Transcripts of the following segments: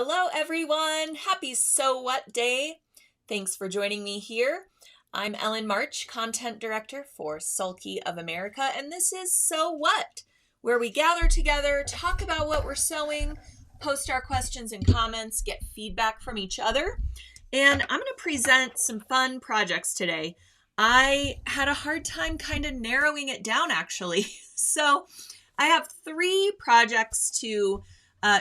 Hello, everyone. Happy So What Day. Thanks for joining me here. I'm Ellen March, Content Director for Sulky of America, and this is So What, where we gather together, talk about what we're sewing, post our questions and comments, get feedback from each other. And I'm going to present some fun projects today. I had a hard time kind of narrowing it down, actually. So I have 3 projects to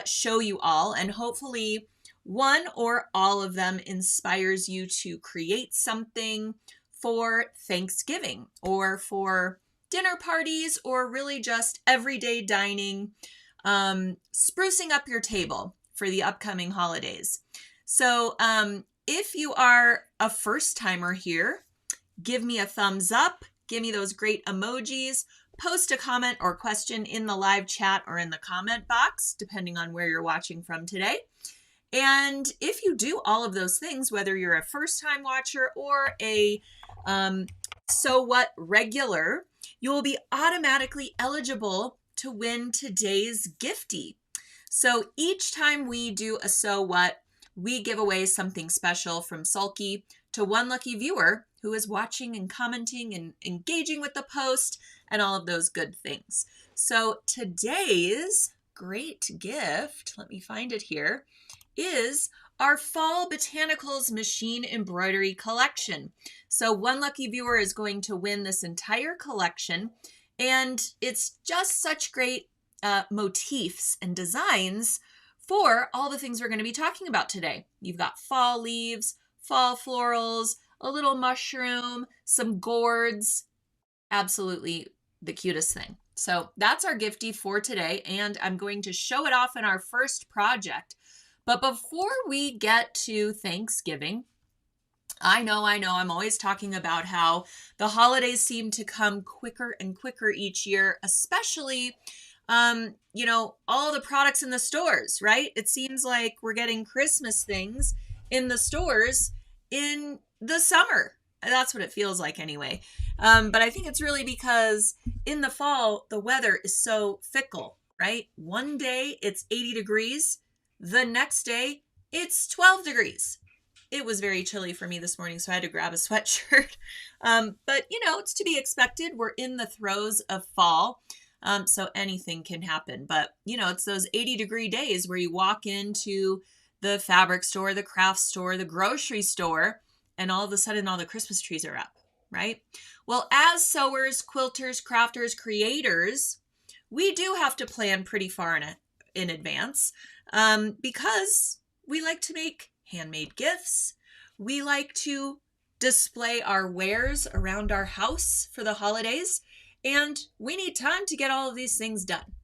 show you all, and hopefully one or all of them inspires you to create something for Thanksgiving or for dinner parties or really just everyday dining, sprucing up your table for the upcoming holidays. So if you are a first timer here, give me a thumbs up, give me those great emojis, post a comment or question in the live chat or in the comment box, depending on where you're watching from today. And if you do all of those things, whether you're a first-time watcher or a So What regular, you will be automatically eligible to win today's giftie. So each time we do a So What, we give away something special from Sulky to one lucky viewer who is watching and commenting and engaging with the post and all of those good things. So today's great gift, let me find it here, is our Fall Botanicals machine embroidery collection. So one lucky viewer is going to win this entire collection, and it's just such great motifs and designs for all the things we're going to be talking about today. You've got fall leaves, fall florals, a little mushroom, some gourds, absolutely the cutest thing. So that's our giftie for today, and I'm going to show it off in our first project. But before we get to Thanksgiving, I know, I'm always talking about how the holidays seem to come quicker and quicker each year, especially all the products in the stores, right? It seems like we're getting Christmas things in the stores in the summer. That's what it feels like anyway. But I think it's really because in the fall, the weather is so fickle, right? One day it's 80 degrees. The next day it's 12 degrees. It was very chilly for me this morning, so I had to grab a sweatshirt. But it's to be expected. We're in the throes of fall. So anything can happen. But, it's those 80-degree days where you walk into the fabric store, the craft store, the grocery store, and all of a sudden all the Christmas trees are up, right? Well, as sewers, quilters, crafters, creators, we do have to plan pretty far in advance because we like to make handmade gifts. We like to display our wares around our house for the holidays. And we need time to get all of these things done.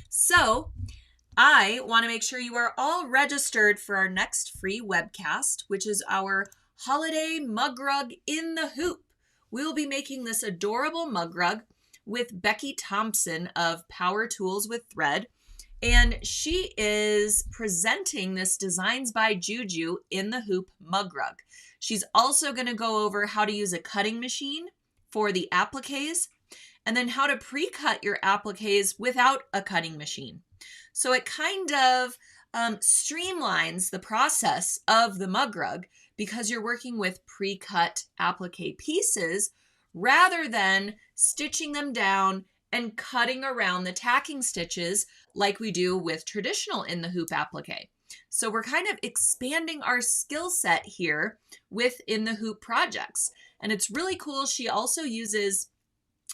So I want to make sure you are all registered for our next free webcast, which is our holiday mug rug in the hoop. We'll be making this adorable mug rug with Becky Thompson of Power Tools with Thread. And she is presenting this Designs by Juju in the hoop mug rug. She's also going to go over how to use a cutting machine for the appliques, and then how to pre-cut your appliques without a cutting machine. So it kind of streamlines the process of the mug rug because you're working with pre-cut applique pieces rather than stitching them down and cutting around the tacking stitches like we do with traditional in the hoop applique. So we're kind of expanding our skill set here with in the hoop projects. And it's really cool. She also uses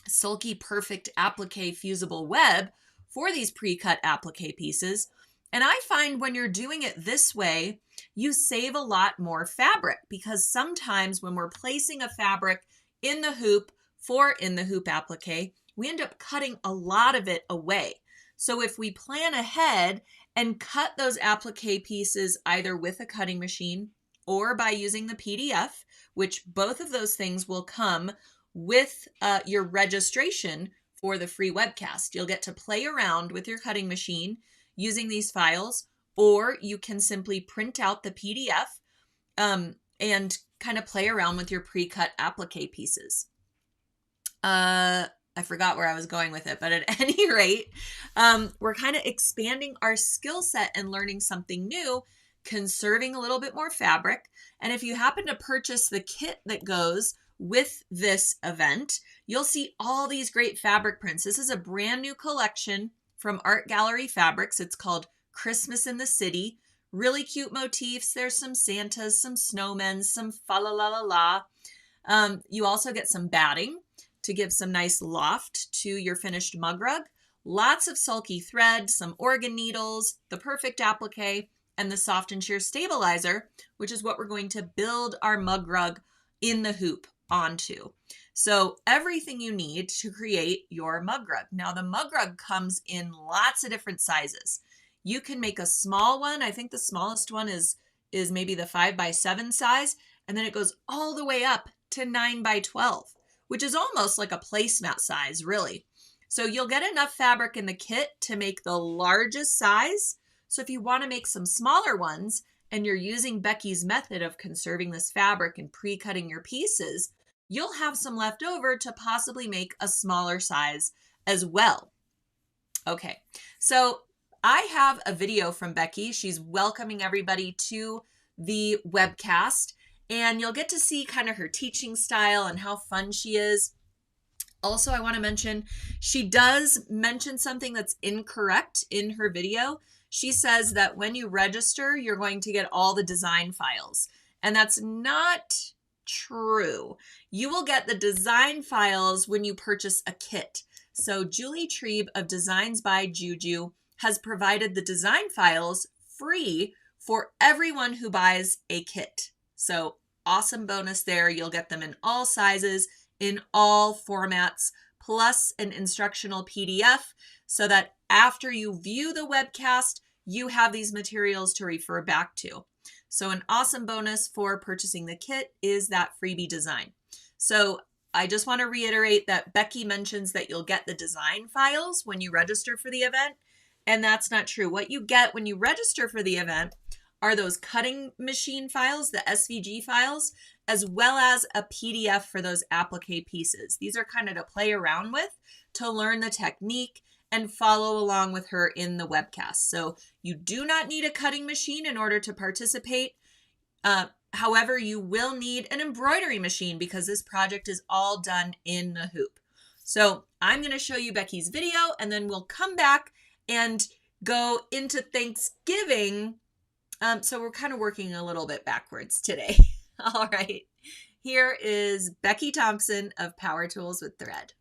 Sulky Perfect Applique Fusible Web for these pre-cut applique pieces. And I find when you're doing it this way, you save a lot more fabric because sometimes when we're placing a fabric in the hoop for in the hoop applique, we end up cutting a lot of it away. So if we plan ahead and cut those applique pieces either with a cutting machine or by using the PDF, which both of those things will come with your registration for the free webcast. You'll get to play around with your cutting machine using these files, or you can simply print out the PDF and kind of play around with your pre-cut applique pieces. I forgot where I was going with it, but at any rate, we're kind of expanding our skill set and learning something new conserving a little bit more fabric. And if you happen to purchase the kit that goes with this event, you'll see all these great fabric prints. This is a brand new collection from Art Gallery Fabrics. It's called Christmas in the City. Really cute motifs. There's some Santas, some snowmen, some fa la la la la. You also get some batting to give some nice loft to your finished mug rug. Lots of sulky thread, some organ needles, the perfect applique, and the soft and sheer stabilizer, which is what we're going to build our mug rug in the hoop onto. So everything you need to create your mug rug. Now the mug rug comes in lots of different sizes. You can make a small one. I think the smallest one is maybe the 5x7 size. And then it goes all the way up to 9x12, which is almost like a placemat size, really. So you'll get enough fabric in the kit to make the largest size. So if you want to make some smaller ones and you're using Becky's method of conserving this fabric and pre-cutting your pieces, you'll have some left over to possibly make a smaller size as well. Okay, so I have a video from Becky. She's welcoming everybody to the webcast, and you'll get to see kind of her teaching style and how fun she is. Also, I want to mention, she does mention something that's incorrect in her video. She says that when you register, you're going to get all the design files, and that's not true. You will get the design files when you purchase a kit. So Julie Trieb of Designs by Juju has provided the design files free for everyone who buys a kit. So awesome bonus there. You'll get them in all sizes, in all formats, plus an instructional PDF so that after you view the webcast, you have these materials to refer back to. So an awesome bonus for purchasing the kit is that freebie design. So I just want to reiterate that Becky mentions that you'll get the design files when you register for the event, and that's not true. What you get when you register for the event are those cutting machine files, the SVG files, as well as a PDF for those applique pieces. These are kind of to play around with, to learn the technique and follow along with her in the webcast. So you do not need a cutting machine in order to participate. However, you will need an embroidery machine because this project is all done in the hoop. So I'm going to show you Becky's video, and then we'll come back and go into Thanksgiving. So we're kind of working a little bit backwards today. All right. Here is Becky Thompson of Power Tools with Thread.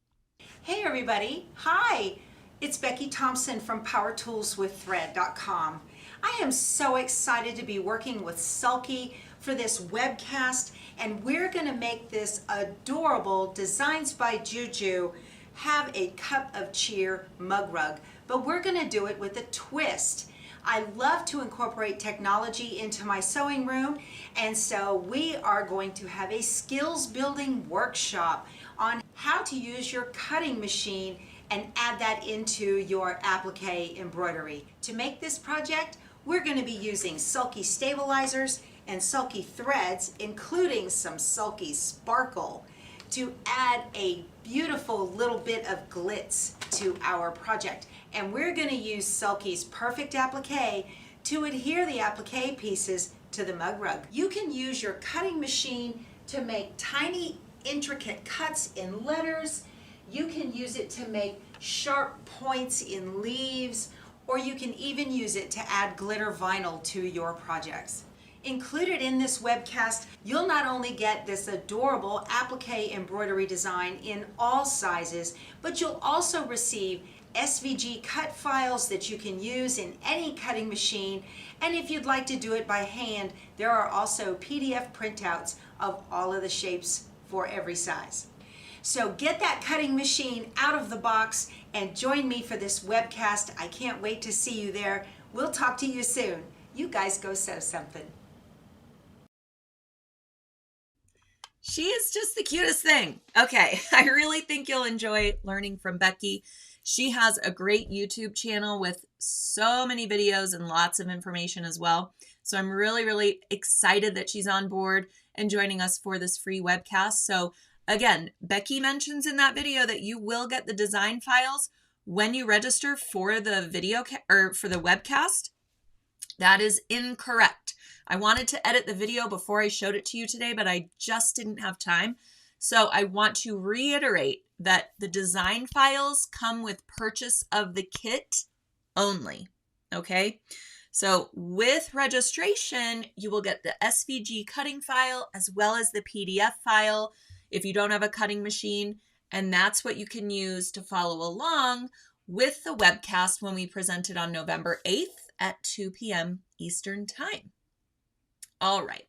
Hey everybody. Hi. It's Becky Thompson from PowerToolsWithThread.com. I am so excited to be working with Sulky for this webcast, and we're going to make this adorable Designs by Juju have a cup of cheer mug rug, but we're going to do it with a twist. I love to incorporate technology into my sewing room, and so we are going to have a skills building workshop on how to use your cutting machine and add that into your applique embroidery. To make this project, we're going to be using Sulky stabilizers and Sulky threads, including some Sulky sparkle, to add a beautiful little bit of glitz to our project. And we're going to use Sulky's perfect applique to adhere the applique pieces to the mug rug. You can use your cutting machine to make tiny intricate cuts in letters. You can use it to make sharp points in leaves, or you can even use it to add glitter vinyl to your projects. Included in this webcast, you'll not only get this adorable applique embroidery design in all sizes, but you'll also receive SVG cut files that you can use in any cutting machine. And if you'd like to do it by hand, there are also PDF printouts of all of the shapes for every size. So get that cutting machine out of the box and join me for this webcast. I can't wait to see you there. We'll talk to you soon. You guys go sew something. She is just the cutest thing. Okay, I really think you'll enjoy learning from Becky. She has a great YouTube channel with so many videos and lots of information as well. So I'm really, really excited that she's on board and joining us for this free webcast. So again, Becky mentions in that video that you will get the design files when you register for the video or for the webcast. That is incorrect. I wanted to edit the video before I showed it to you today, but I just didn't have time. So I want to reiterate that the design files come with purchase of the kit only, okay? So with registration, you will get the SVG cutting file as well as the PDF file if you don't have a cutting machine, and that's what you can use to follow along with the webcast when we present it on November 8th at 2 p.m. Eastern Time. All right,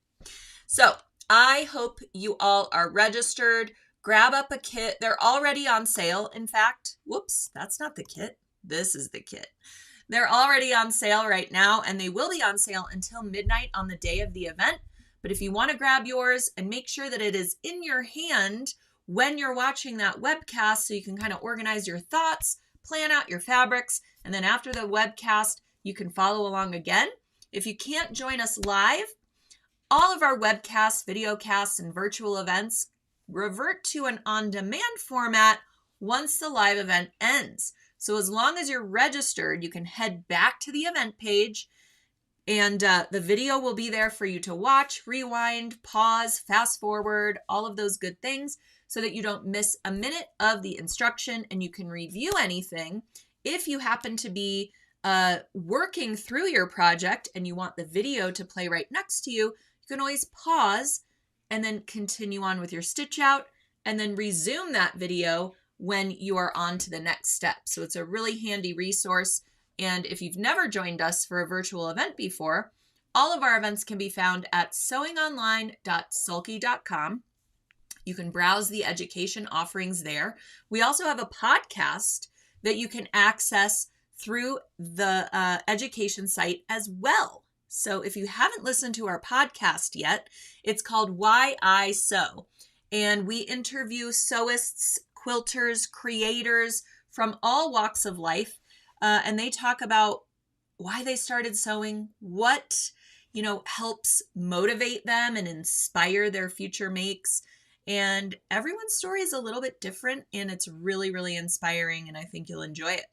so I hope you all are registered. Grab up a kit. They're already on sale. In fact, whoops, that's not the kit. This is the kit. They're already on sale right now, and they will be on sale until midnight on the day of the event. But if you want to grab yours and make sure that it is in your hand when you're watching that webcast so you can kind of organize your thoughts, plan out your fabrics, and then after the webcast, you can follow along again. If you can't join us live, all of our webcasts, videocasts, and virtual events revert to an on-demand format once the live event ends. So as long as you're registered, you can head back to the event page, and the video will be there for you to watch, rewind, pause, fast forward, all of those good things so that you don't miss a minute of the instruction, and you can review anything. If you happen to be working through your project and you want the video to play right next to you, you can always pause and then continue on with your stitch out and then resume that video when you are on to the next step. So it's a really handy resource. And if you've never joined us for a virtual event before, all of our events can be found at sewingonline.sulky.com. You can browse the education offerings there. We also have a podcast that you can access through the education site as well. So if you haven't listened to our podcast yet, it's called Why I Sew. And we interview sewists, quilters, creators from all walks of life. And they talk about why they started sewing, what, helps motivate them and inspire their future makes. And everyone's story is a little bit different, and it's really, really inspiring, and I think you'll enjoy it.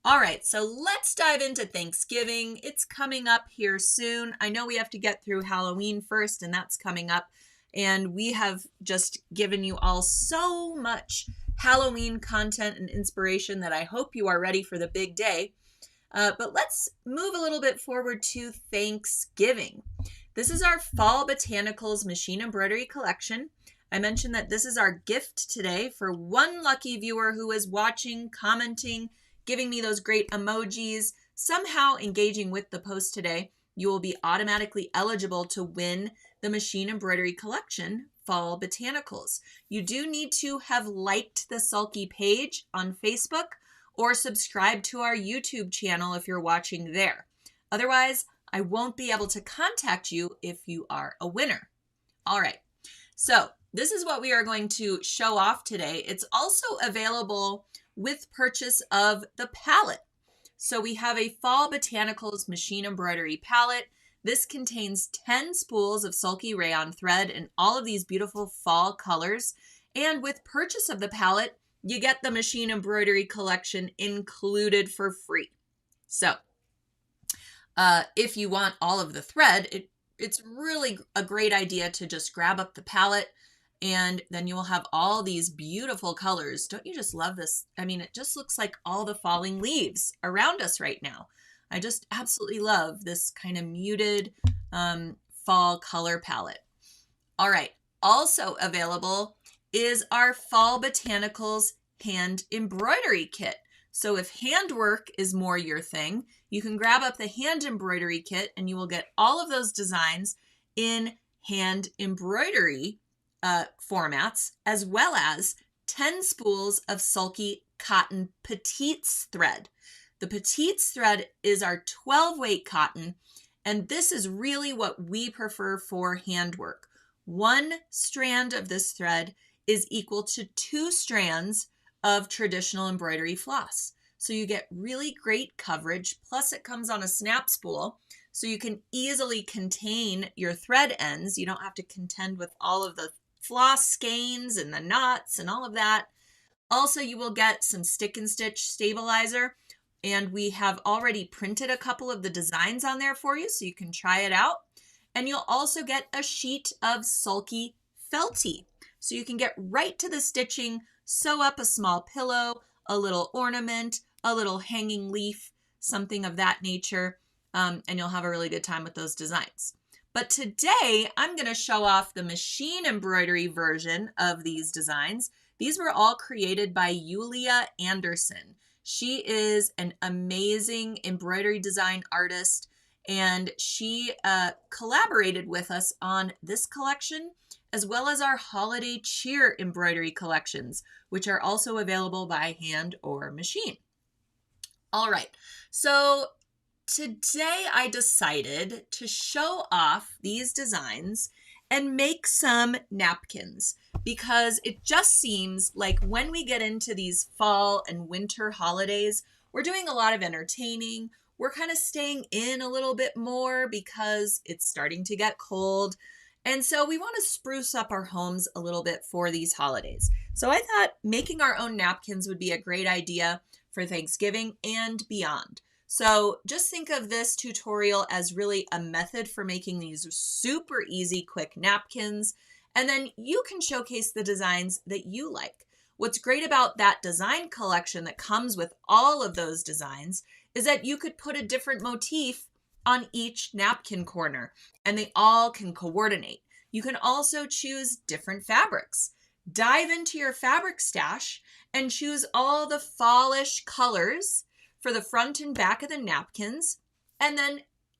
All right, so let's dive into Thanksgiving. It's coming up here soon. I know we have to get through Halloween first, and that's coming up. And we have just given you all so much Halloween content and inspiration that I hope you are ready for the big day. But let's move a little bit forward to Thanksgiving. This is our Fall Botanicals machine embroidery collection. I mentioned that this is our gift today for one lucky viewer who is watching, commenting, giving me those great emojis, somehow engaging with the post today. You will be automatically eligible to win the machine embroidery collection, Fall Botanicals. You do need to have liked the Sulky page on Facebook or subscribe to our YouTube channel if you're watching there. Otherwise, I won't be able to contact you if you are a winner. All right, so this is what we are going to show off today. It's also available with purchase of the palette. So we have a Fall Botanicals machine embroidery palette. This contains 10 spools of Sulky rayon thread in all of these beautiful fall colors. And with purchase of the palette, you get the machine embroidery collection included for free. So if you want all of the thread, it's really a great idea to just grab up the palette, and then you will have all these beautiful colors. Don't you just love this? I mean, it just looks like all the falling leaves around us right now. I just absolutely love this kind of muted fall color palette. All right, also available is our Fall Botanicals hand embroidery kit. So if handwork is more your thing, you can grab up the hand embroidery kit and you will get all of those designs in hand embroidery formats, as well as 10 spools of Sulky cotton petites thread. The petites thread is our 12-weight cotton, and this is really what we prefer for handwork. One strand of this thread is equal to 2 strands of traditional embroidery floss. So you get really great coverage, plus it comes on a snap spool, so you can easily contain your thread ends. You don't have to contend with all of the floss skeins and the knots and all of that. Also, you will get some stick and stitch stabilizer. and we have already printed a couple of the designs on there for you so you can try it out. And you'll also get a sheet of Sulky Felty, so you can get right to the stitching, sew up a small pillow, a little ornament, a little hanging leaf, something of that nature, and you'll have a really good time with those designs. But today I'm going to show off the machine embroidery version of these designs. These were all created by Yulia Anderson. She is an amazing embroidery design artist, and she collaborated with us on this collection as well as our holiday cheer embroidery collections, which are also available by hand or machine. All right, so today I decided to show off these designs and make some napkins, because it just seems like when we get into these fall and winter holidays, we're doing a lot of entertaining. We're kind of staying in a little bit more because it's starting to get cold. And so we want to spruce up our homes a little bit for these holidays. So I thought making our own napkins would be a great idea for Thanksgiving and beyond. So just think of this tutorial as really a method for making these super easy, quick napkins. And then you can showcase the designs that you like. What's great about that design collection that comes with all of those designs is that you could put a different motif on each napkin corner, and they all can coordinate. You can also choose different fabrics. Dive into your fabric stash and choose all the fallish colors for the front and back of the napkins, and then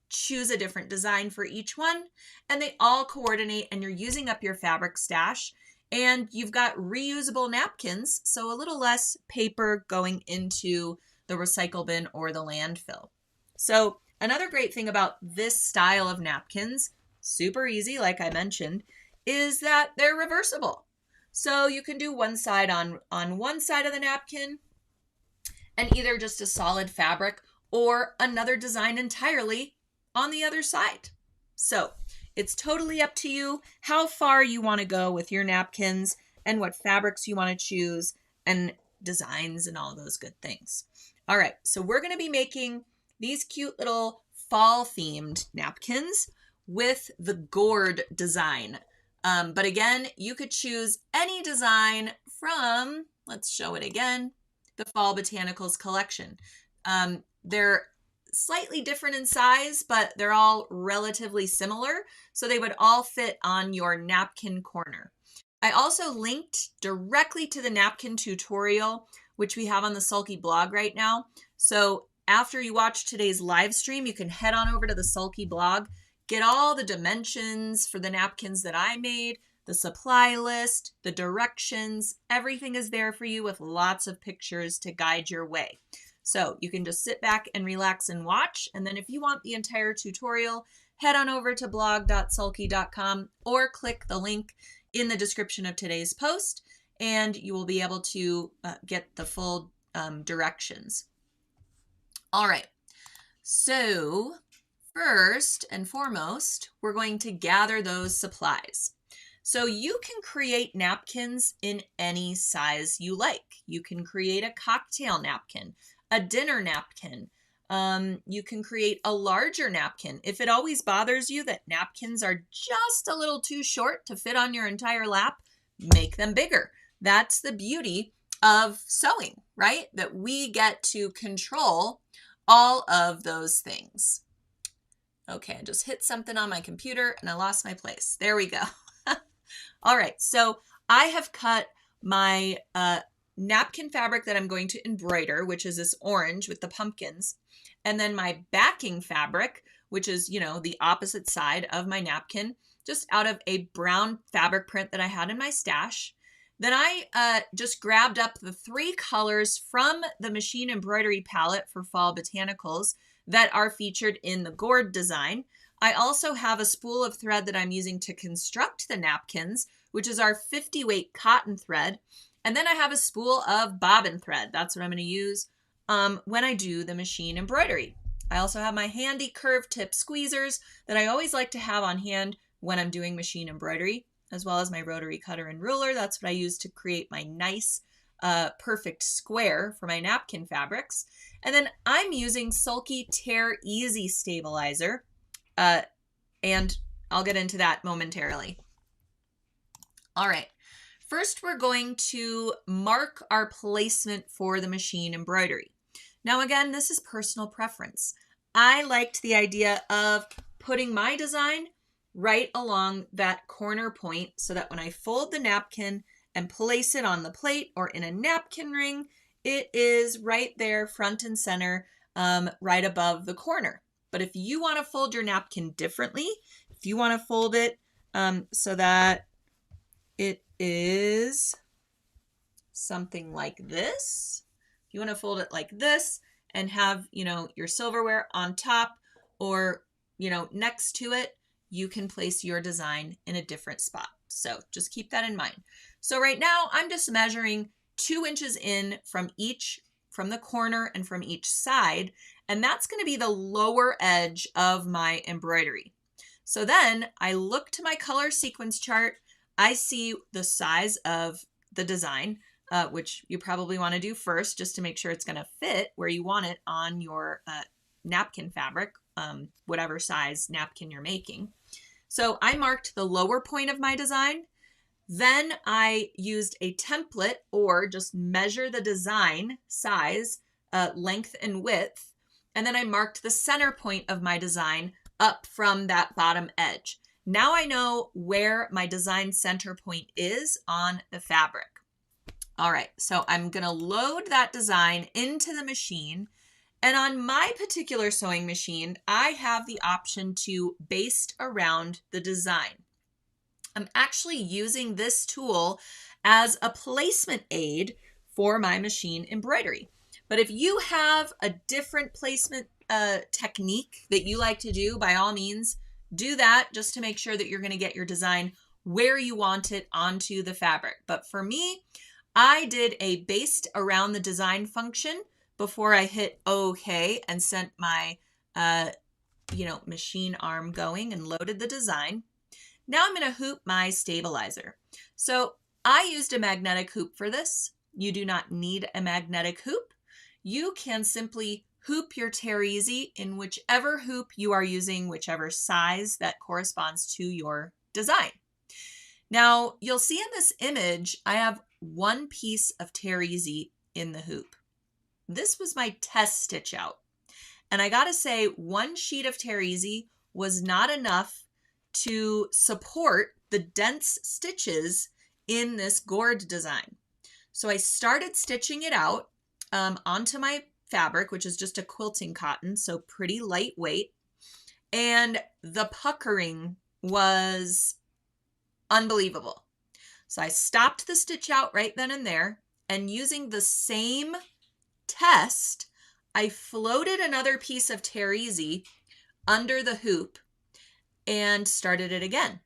choose a different design for each one, and they all coordinate, and you're using up your fabric stash, and you've got reusable napkins, so a little less paper going into the recycle bin or the landfill. So another great thing about this style of napkins, super easy, like I mentioned, is that they're reversible. So you can do one side on one side of the napkin and either just a solid fabric or another design entirely on the other side. So it's totally up to you how far you want to go with your napkins and what fabrics you want to choose and designs and all those good things. All right, so we're going to be making these cute little fall themed napkins with the gourd design. But again, you could choose any design from, let's show it again, the Fall Botanicals collection. They're slightly different in size, but they're all relatively similar, so they would all fit on your napkin corner. I also linked directly to the napkin tutorial, which we have on the Sulky blog right now. So after you watch today's live stream, you can head on over to the Sulky blog, get all the dimensions for the napkins that I made, the supply list, the directions, everything is there for you with lots of pictures to guide your way. So you can just sit back and relax and watch. And then if you want the entire tutorial, head on over to blog.sulky.com or click the link in the description of today's post, and you will be able to get the full directions. All right, so first and foremost, we're going to gather those supplies. So you can create napkins in any size you like. You can create a cocktail napkin, a dinner napkin. You can create a larger napkin. If it always bothers you that napkins are just a little too short to fit on your entire lap, make them bigger. That's the beauty of sewing, right? That we get to control all of those things. Okay, I just hit something on my computer and I lost my place. There we go. All right, so I have cut my napkin fabric that I'm going to embroider, which is this orange with the pumpkins, and then my backing fabric, which is, you know, the opposite side of my napkin, just out of a brown fabric print that I had in my stash. Then I just grabbed up the 3 colors from the machine embroidery palette for Fall Botanicals that are featured in the gourd design. I also have a spool of thread that I'm using to construct the napkins, which is our 50 weight cotton thread. And then I have a spool of bobbin thread. That's what I'm going to use when I do the machine embroidery. I also have my handy curved tip squeezers that I always like to have on hand when I'm doing machine embroidery, as well as my rotary cutter and ruler. That's what I use to create my nice perfect square for my napkin fabrics. And then I'm using Sulky Tear Easy Stabilizer, and I'll get into that momentarily. All right, first we're going to mark our placement for the machine embroidery. Now again, this is personal preference. I liked the idea of putting my design right along that corner point so that when I fold the napkin and place it on the plate or in a napkin ring, it is right there front and center, right above the corner. But if you want to fold your napkin differently, if you want to fold it so that it is something like this, if you want to fold it like this and have, your silverware on top or, next to it, you can place your design in a different spot. So just keep that in mind. So right now I'm just measuring 2 inches in from the corner and from each side, and that's going to be the lower edge of my embroidery. So then I look to my color sequence chart. I see the size of the design, which you probably want to do first just to make sure it's going to fit where you want it on your napkin fabric, whatever size napkin you're making. So I marked the lower point of my design. Then I used a template or just measure the design size, length and width. And then I marked the center point of my design up from that bottom edge. Now I know where my design center point is on the fabric. All right, so I'm gonna load that design into the machine. And on my particular sewing machine, I have the option to baste around the design. I'm actually using this tool as a placement aid for my machine embroidery. But if you have a different placement technique that you like to do, by all means, do that just to make sure that you're going to get your design where you want it onto the fabric. But for me, I did a baste around the design function before I hit OK and sent my machine arm going and loaded the design. Now I'm going to hoop my stabilizer. So I used a magnetic hoop for this. You do not need a magnetic hoop. You can simply hoop your Tear Easy in whichever hoop you are using, whichever size that corresponds to your design. Now you'll see in this image, I have one piece of Tear Easy in the hoop. This was my test stitch out. And I gotta say, one sheet of Tear Easy was not enough to support the dense stitches in this gourd design. So I started stitching it out onto my fabric, which is just a quilting cotton, so pretty lightweight. And the puckering was unbelievable. So I stopped the stitch out right then and there, and using the same test, I floated another piece of Tear Easy under the hoop and started it again.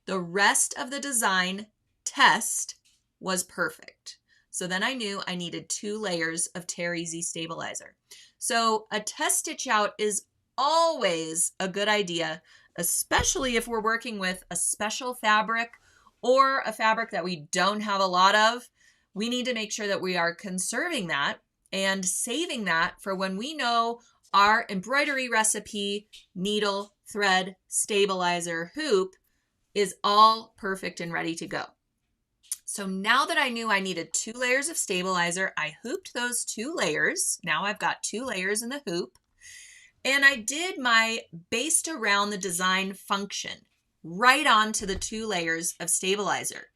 The rest of the design test was perfect. So then I knew I needed 2 layers of Tear Easy stabilizer. So a test stitch out is always a good idea, especially if we're working with a special fabric or a fabric that we don't have a lot of. We need to make sure that we are conserving that and saving that for when we know our embroidery recipe, needle, thread, stabilizer, hoop is all perfect and ready to go. So now that I knew I needed 2 layers of stabilizer, I hooped those 2 layers. Now I've got 2 layers in the hoop. And I did my baste around the design function right onto the 2 layers of stabilizer.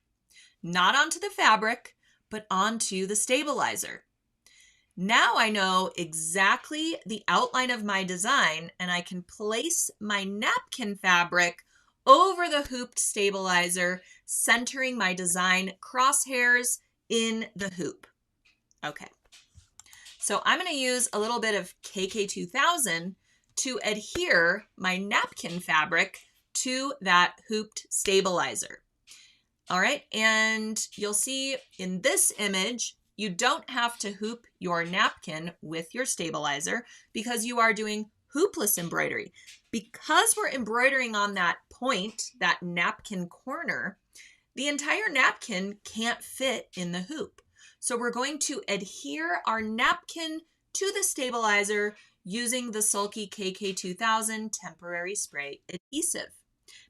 Not onto the fabric, but onto the stabilizer. Now I know exactly the outline of my design, and I can place my napkin fabric over the hooped stabilizer, centering my design crosshairs in the hoop. Okay, so I'm going to use a little bit of KK2000 to adhere my napkin fabric to that hooped stabilizer. All right, and you'll see in this image, you don't have to hoop your napkin with your stabilizer because you are doing hoopless embroidery. Because we're embroidering on that point, that napkin corner, the entire napkin can't fit in the hoop. So we're going to adhere our napkin to the stabilizer using the Sulky KK2000 temporary spray adhesive.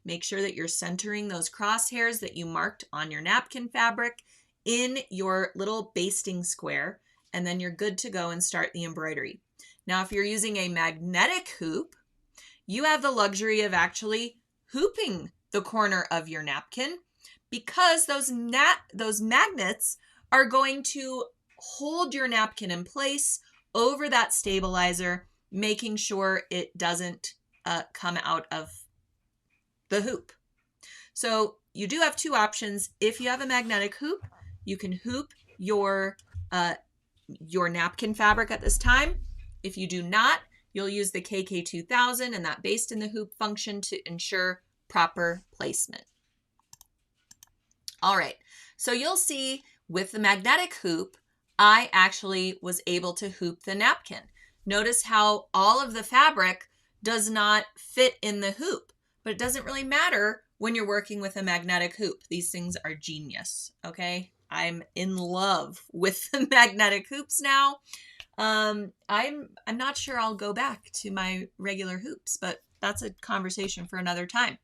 Make sure that you're centering those crosshairs that you marked on your napkin fabric in your little basting square, and then you're good to go and start the embroidery. Now, if you're using a magnetic hoop, you have the luxury of actually hooping the corner of your napkin, because those magnets are going to hold your napkin in place over that stabilizer, making sure it doesn't come out of the hoop. So you do have two options. If you have a magnetic hoop, you can hoop your napkin fabric at this time. If you do not, you'll use the KK2000 and that based in the hoop function to ensure proper placement. All right, so you'll see with the magnetic hoop, I actually was able to hoop the napkin. Notice how all of the fabric does not fit in the hoop, but it doesn't really matter when you're working with a magnetic hoop. These things are genius, okay? I'm in love with the magnetic hoops now. I'm not sure I'll go back to my regular hoops, but that's a conversation for another time.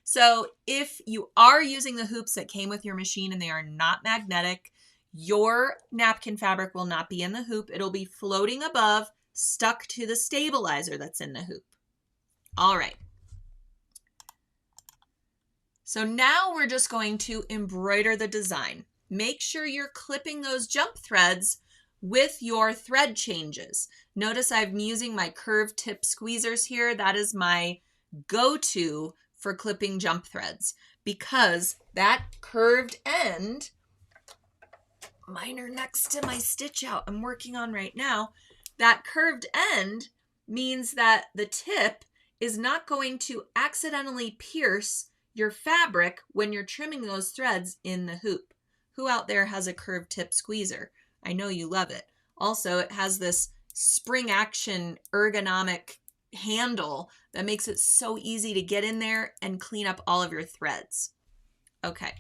So if you are using the hoops that came with your machine and they are not magnetic, your napkin fabric will not be in the hoop. It'll be floating above, stuck to the stabilizer that's in the hoop. All right. So now we're just going to embroider the design. Make sure you're clipping those jump threads with your thread changes. Notice I'm using my curved tip squeezers here. That is my go-to for clipping jump threads, because that curved end, mine are next to my stitch out I'm working on right now, that curved end means that the tip is not going to accidentally pierce your fabric when you're trimming those threads in the hoop. Who out there has a curved tip squeezer? I know you love it. Also, it has this spring action ergonomic handle that makes it so easy to get in there and clean up all of your threads. Okay,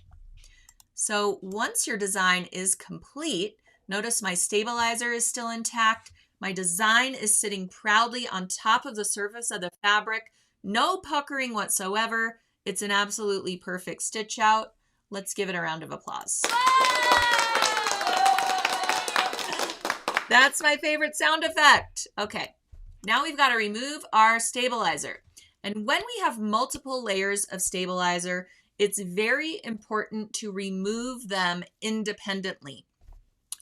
so once your design is complete, notice my stabilizer is still intact. My design is sitting proudly on top of the surface of the fabric. No puckering whatsoever. It's an absolutely perfect stitch out. Let's give it a round of applause. That's my favorite sound effect. Okay. Now we've got to remove our stabilizer. And when we have multiple layers of stabilizer, it's very important to remove them independently.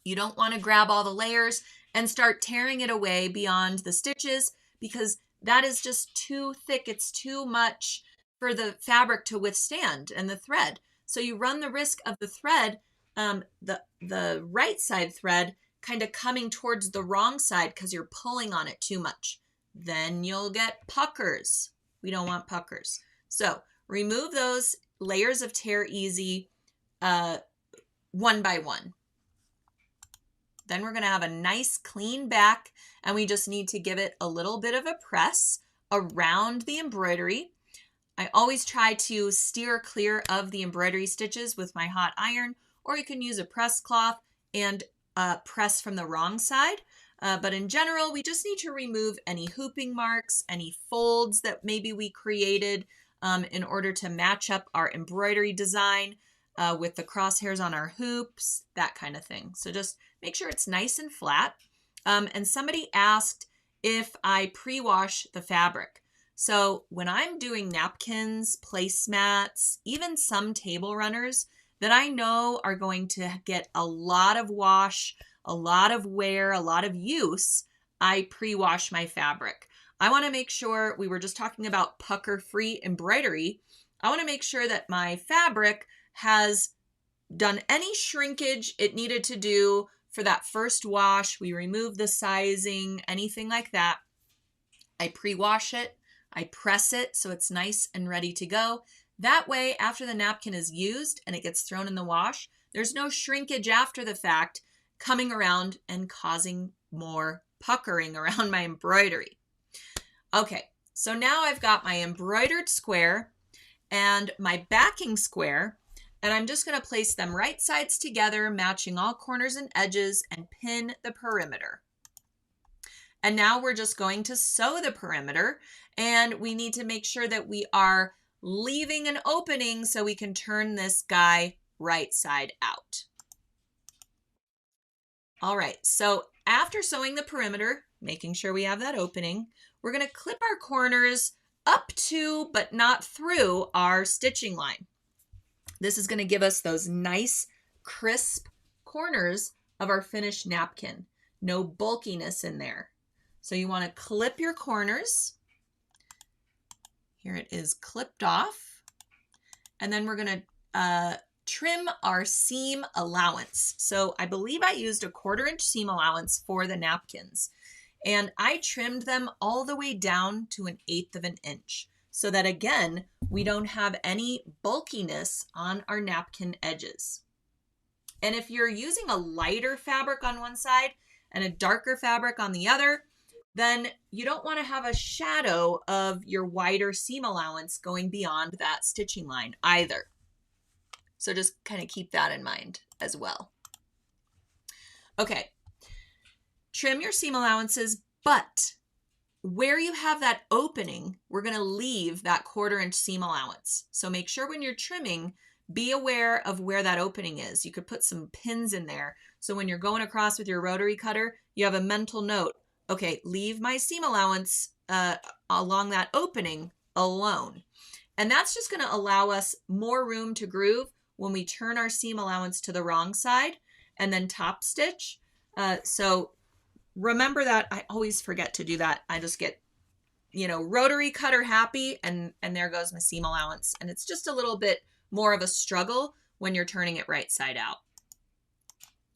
You don't want to grab all the layers and start tearing it away beyond the stitches, because that is just too thick. It's too much for the fabric to withstand and the thread. So you run the risk of the thread, the right side thread, kind of coming towards the wrong side because you're pulling on it too much. Then you'll get puckers. We don't want puckers. So remove those layers of Tear Easy one by one. Then we're going to have a nice clean back, and we just need to give it a little bit of a press around the embroidery. I always try to steer clear of the embroidery stitches with my hot iron, or you can use a press cloth and press from the wrong side. But in general, we just need to remove any hooping marks, any folds that maybe we created in order to match up our embroidery design with the crosshairs on our hoops, that kind of thing. So just make sure it's nice and flat. And somebody asked if I pre-wash the fabric. So when I'm doing napkins, placemats, even some table runners that I know are going to get a lot of wash, a lot of wear, a lot of use, I pre-wash my fabric. I want to make sure, we were just talking about pucker-free embroidery. I want to make sure that my fabric has done any shrinkage it needed to do for that first wash. We remove the sizing, anything like that. I pre-wash it. I press it so it's nice and ready to go. That way, after the napkin is used and it gets thrown in the wash, there's no shrinkage after the fact coming around and causing more puckering around my embroidery. Okay, so now I've got my embroidered square and my backing square, And I'm just going to place them right sides together, matching all corners and edges, and pin the perimeter. And now we're just going to sew the perimeter, and we need to make sure that we are leaving an opening so we can turn this guy right side out. All right, so after sewing the perimeter, making sure we have that opening, we're going to clip our corners up to but not through our stitching line. This is going to give us those nice crisp corners of our finished napkin. No bulkiness in there. So you want to clip your corners. Here it is clipped off. And then we're going to trim our seam allowance. So I believe I used a 1/4 inch seam allowance for the napkins. And I trimmed them all the way down to 1/8 of an inch so that, again, we don't have any bulkiness on our napkin edges. And if you're using a lighter fabric on one side and a darker fabric on the other, then you don't want to have a shadow of your wider seam allowance going beyond that stitching line either. So just kind of keep that in mind as well. Okay, trim your seam allowances, but where you have that opening, we're going to leave that 1/4 inch seam allowance. So make sure when you're trimming, be aware of where that opening is. You could put some pins in there. So when you're going across with your rotary cutter, you have a mental note. Okay, leave my seam allowance along that opening alone. And that's just going to allow us more room to groove when we turn our seam allowance to the wrong side and then top stitch. So remember that. I always forget to do that. I just get, rotary cutter happy, and there goes my seam allowance. And it's just a little bit more of a struggle when you're turning it right side out,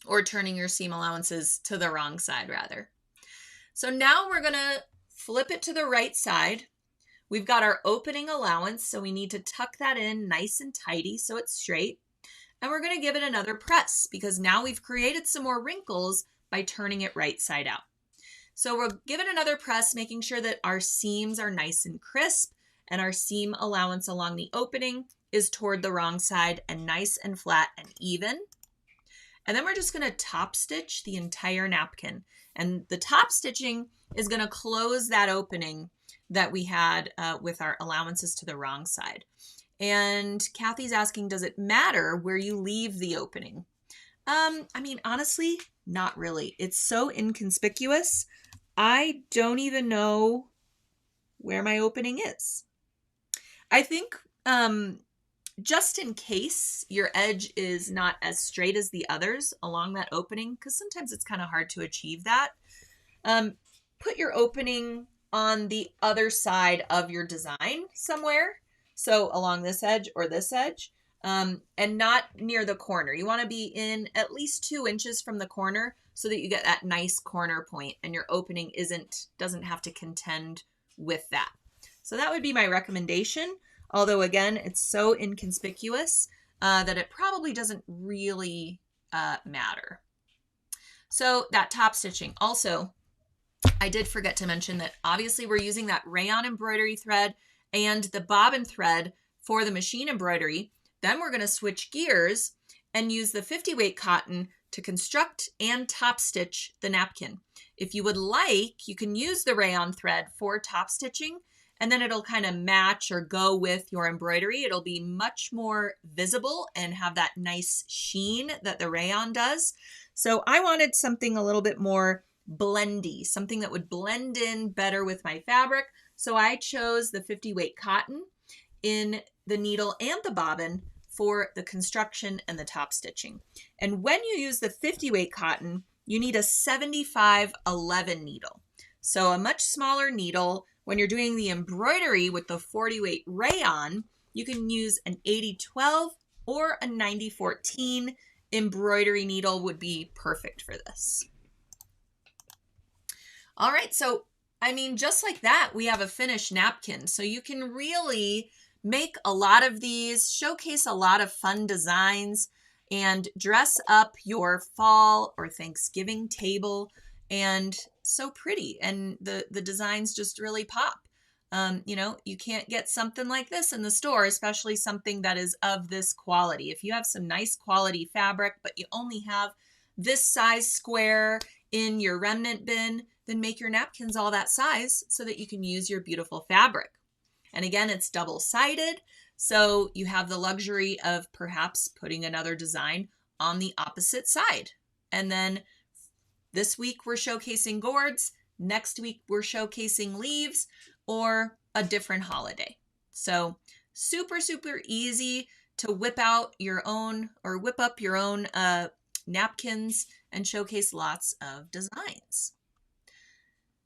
or turning your seam allowances to the wrong side rather. So now we're going to flip it to the right side. We've got our opening allowance, so we need to tuck that in nice and tidy so it's straight. And we're going to give it another press because now we've created some more wrinkles by turning it right side out. So we'll give it another press, making sure that our seams are nice and crisp and our seam allowance along the opening is toward the wrong side and nice and flat and even. And then we're just going to top stitch the entire napkin. And the top stitching is going to close that opening that we had with our allowances to the wrong side. And Kathy's asking, does it matter where you leave the opening? Honestly, not really. It's so inconspicuous. I don't even know where my opening is. I think just in case your edge is not as straight as the others along that opening, because sometimes it's kind of hard to achieve that, put your opening on the other side of your design somewhere. So along this edge or this edge, and not near the corner. You want to be in at least 2 inches from the corner so that you get that nice corner point and your opening doesn't have to contend with that. So that would be my recommendation. Although again, it's so inconspicuous that it probably doesn't really matter. So that top stitching. Also, I did forget to mention that obviously we're using that rayon embroidery thread and the bobbin thread for the machine embroidery. Then we're going to switch gears and use the 50 weight cotton to construct and top stitch the napkin. If you would like, you can use the rayon thread for top stitching, and then it'll kind of match or go with your embroidery. It'll be much more visible and have that nice sheen that the rayon does. So I wanted something a little bit more blendy, something that would blend in better with my fabric. So I chose the 50 weight cotton in the needle and the bobbin for the construction and the top stitching. And when you use the 50 weight cotton, you need a 75-11 needle. So a much smaller needle. When you're doing the embroidery with the 40 weight rayon, you can use an 80-12 or a 90-14 embroidery needle would be perfect for this. All right, so just like that, we have a finished napkin. So you can really make a lot of these, showcase a lot of fun designs, and dress up your fall or Thanksgiving table. And so pretty, and the designs just really pop. You can't get something like this in the store, especially something that is of this quality. If you have some nice quality fabric, but you only have this size square in your remnant bin, then make your napkins all that size so that you can use your beautiful fabric. And again, it's double-sided, so you have the luxury of perhaps putting another design on the opposite side. And then this week we're showcasing gourds, next week we're showcasing leaves, or a different holiday. So super, super easy to whip out your own or whip up your own napkins and showcase lots of designs.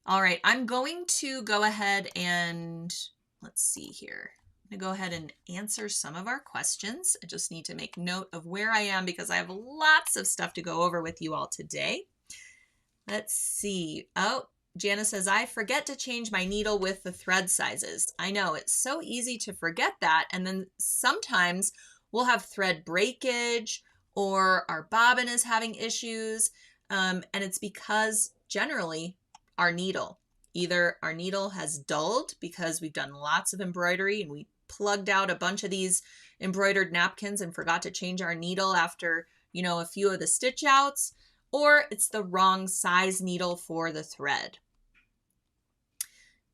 All right, I'm going to go ahead and let's see here. I'm gonna go ahead and answer some of our questions. I just need to make note of where I am because I have lots of stuff to go over with you all today. Let's see. Oh, Jana says, I forget to change my needle with the thread sizes. I know, it's so easy to forget that. And then sometimes we'll have thread breakage or our bobbin is having issues. And it's because generally either our needle has dulled because we've done lots of embroidery and we plugged out a bunch of these embroidered napkins and forgot to change our needle after, a few of the stitch outs, or it's the wrong size needle for the thread.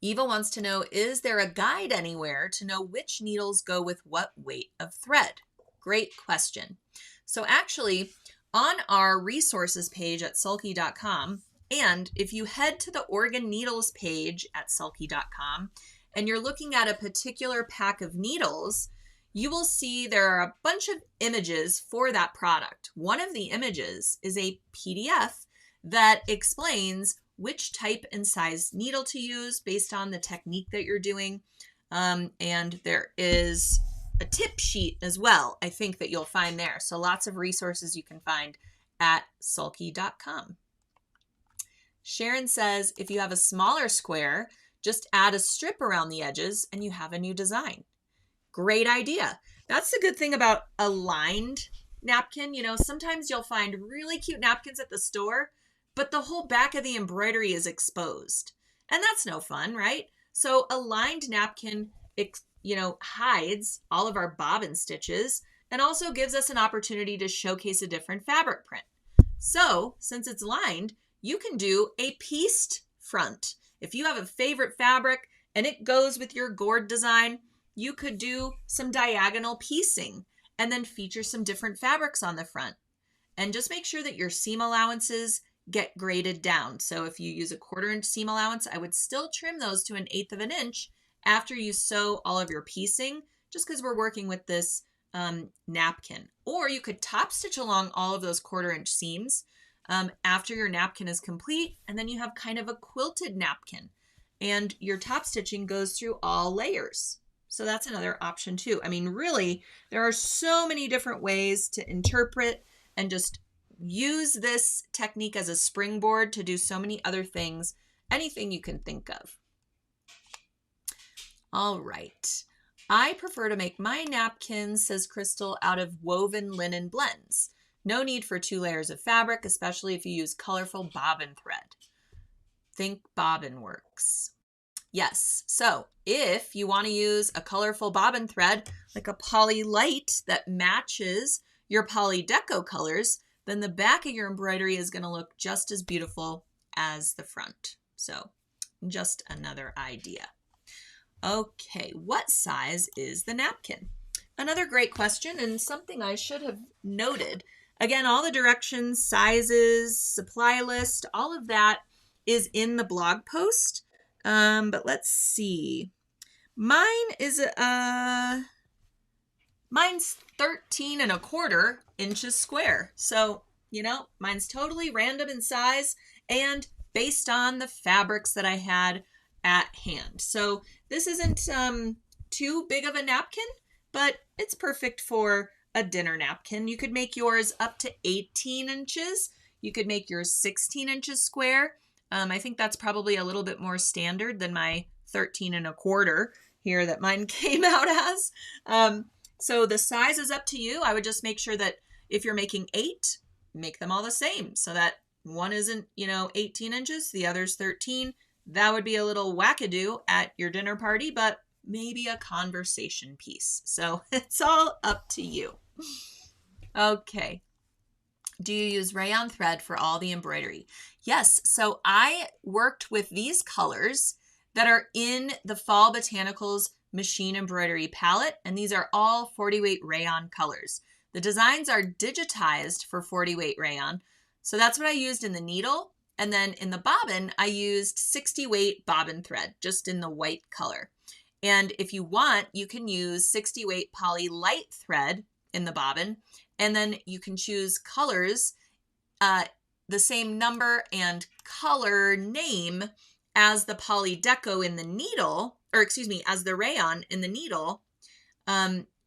Eva wants to know, is there a guide anywhere to know which needles go with what weight of thread? Great question. So actually, on our resources page at sulky.com, and if you head to the Oregon Needles page at sulky.com, and you're looking at a particular pack of needles, you will see there are a bunch of images for that product. One of the images is a PDF that explains which type and size needle to use based on the technique that you're doing. And there is a tip sheet as well, I think, that you'll find there. So lots of resources you can find at sulky.com. Sharon says, if you have a smaller square, just add a strip around the edges and you have a new design. Great idea. That's the good thing about a lined napkin. Sometimes you'll find really cute napkins at the store, but the whole back of the embroidery is exposed. And that's no fun, right? So a lined napkin, hides all of our bobbin stitches and also gives us an opportunity to showcase a different fabric print. So since it's lined, you can do a pieced front. If you have a favorite fabric and it goes with your gourd design, you could do some diagonal piecing and then feature some different fabrics on the front. And just make sure that your seam allowances get graded down. So if you use a 1/4 inch seam allowance, I would still trim those to 1/8 inch after you sew all of your piecing, just because we're working with this napkin. Or you could top stitch along all of those 1/4 inch seams after your napkin is complete, and then you have kind of a quilted napkin and your top stitching goes through all layers. So that's another option too. I mean, really, there are so many different ways to interpret and just use this technique as a springboard to do so many other things, anything you can think of. All right. I prefer to make my napkins, says Crystal, out of woven linen blends. No need for 2 layers of fabric, especially if you use colorful bobbin thread. Think bobbin works. Yes, so if you want to use a colorful bobbin thread, like a poly light that matches your poly deco colors, then the back of your embroidery is going to look just as beautiful as the front. So just another idea. Okay, what size is the napkin? Another great question and something I should have noted. Again, all the directions, sizes, supply list, all of that is in the blog post. But let's see. Mine is mine's 13 1/4 inches square. So, mine's totally random in size and based on the fabrics that I had at hand. So this isn't too big of a napkin, but it's perfect for a dinner napkin. You could make yours up to 18 inches. You could make yours 16 inches square. I think that's probably a little bit more standard than my 13 1/4 here that mine came out as. So the size is up to you. I would just make sure that if you're making 8, make them all the same so that one isn't, 18 inches, the other's 13. that would be a little wackadoo at your dinner party, but maybe a conversation piece. So it's all up to you. Okay. Do you use rayon thread for all the embroidery? Yes. So I worked with these colors that are in the Fall Botanicals machine embroidery palette, and these are all 40 weight rayon colors. The designs are digitized for 40 weight rayon. So that's what I used in the needle. And then in the bobbin, I used 60 weight bobbin thread, just in the white color. And if you want, you can use 60 weight poly light thread in the bobbin. And then you can choose colors, the same number and color name as the poly deco in the needle, or excuse me, as the rayon in the needle.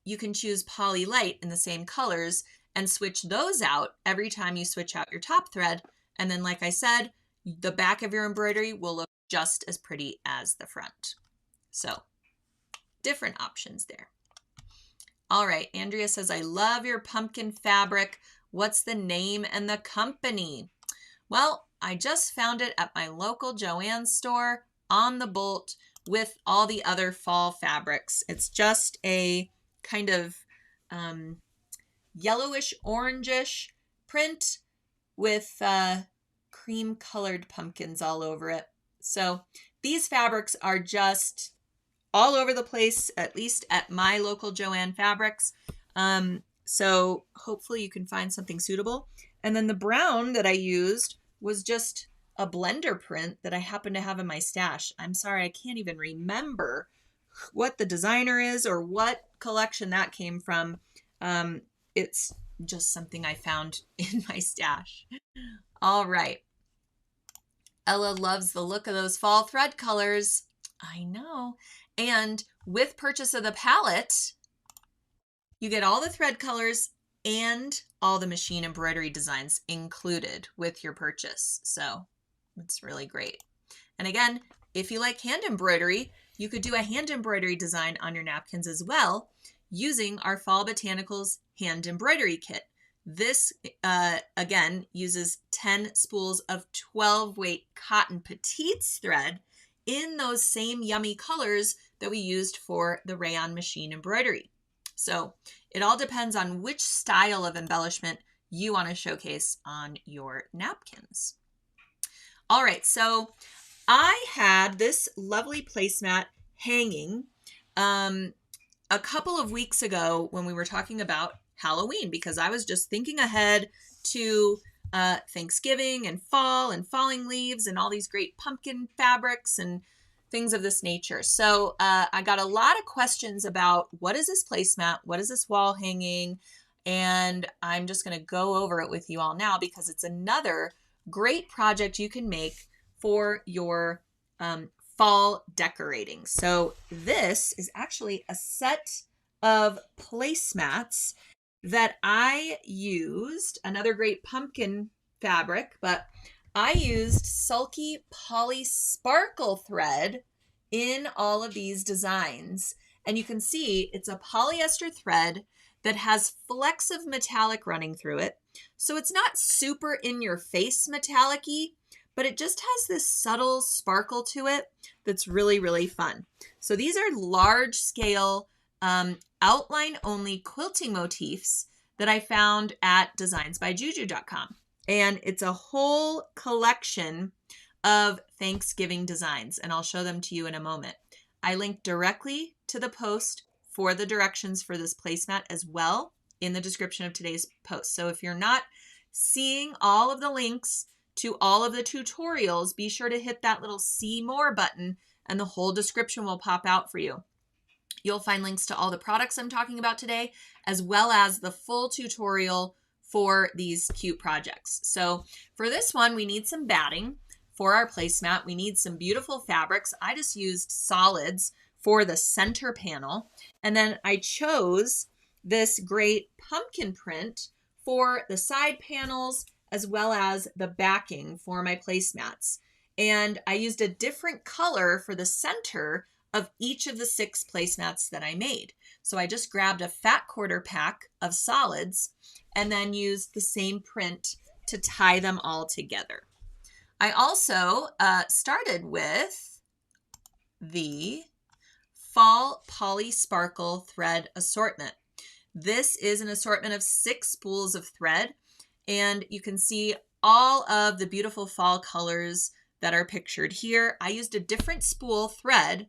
You can choose poly light in the same colors and switch those out every time you switch out your top thread. And then, like I said, the back of your embroidery will look just as pretty as the front. So different options there. All right, Andrea says, I love your pumpkin fabric. What's the name and the company? Well, I just found it at my local Joann store on the Bolt with all the other fall fabrics. It's just a kind of yellowish, orangish print with cream colored pumpkins all over it. So these fabrics are just all over the place, at least at my local Joann Fabrics. So hopefully you can find something suitable. And then the brown that I used was just a blender print that I happen to have in my stash. I'm sorry, I can't even remember what the designer is or what collection that came from. It's just something I found in my stash. All right. Ella loves the look of those fall thread colors. I know. And with purchase of the palette, you get all the thread colors and all the machine embroidery designs included with your purchase. So it's really great. And again, if you like hand embroidery, you could do a hand embroidery design on your napkins as well using our Fall Botanicals hand embroidery kit. This, again, uses 10 spools of 12 weight cotton petites thread in those same yummy colors that we used for the rayon machine embroidery. So it all depends on which style of embellishment you want to showcase on your napkins. All right, so I had this lovely placemat hanging a couple of weeks ago when we were talking about Halloween, because I was just thinking ahead to Thanksgiving and fall and falling leaves and all these great pumpkin fabrics and things of this nature. So I got a lot of questions about what is this placemat? What is this wall hanging? And I'm just going to go over it with you all now because it's another great project you can make for your fall decorating. So this is actually a set of placemats that I used, another great pumpkin fabric, but I used Sulky Poly Sparkle thread in all of these designs. And you can see it's a polyester thread that has flecks of metallic running through it. So it's not super in your face metallic-y, but it just has this subtle sparkle to it that's really, really fun. So these are large scale outline only quilting motifs that I found at designsbyjuju.com. And it's a whole collection of Thanksgiving designs, and I'll show them to you in a moment. I link directly to the post for the directions for this placemat as well in the description of today's post. So if you're not seeing all of the links to all of the tutorials, be sure to hit that little see more button and the whole description will pop out for you. You'll find links to all the products I'm talking about today, as well as the full tutorial for these cute projects. So for this one, we need some batting for our placemat. We need some beautiful fabrics. I just used solids for the center panel. And then I chose this great pumpkin print for the side panels, as well as the backing for my placemats. And I used a different color for the center of each of the 6 placemats that I made. So I just grabbed a fat quarter pack of solids and then used the same print to tie them all together. I also started with the Fall Poly Sparkle Thread Assortment. This is an assortment of 6 spools of thread, and you can see all of the beautiful fall colors that are pictured here. I used a different spool thread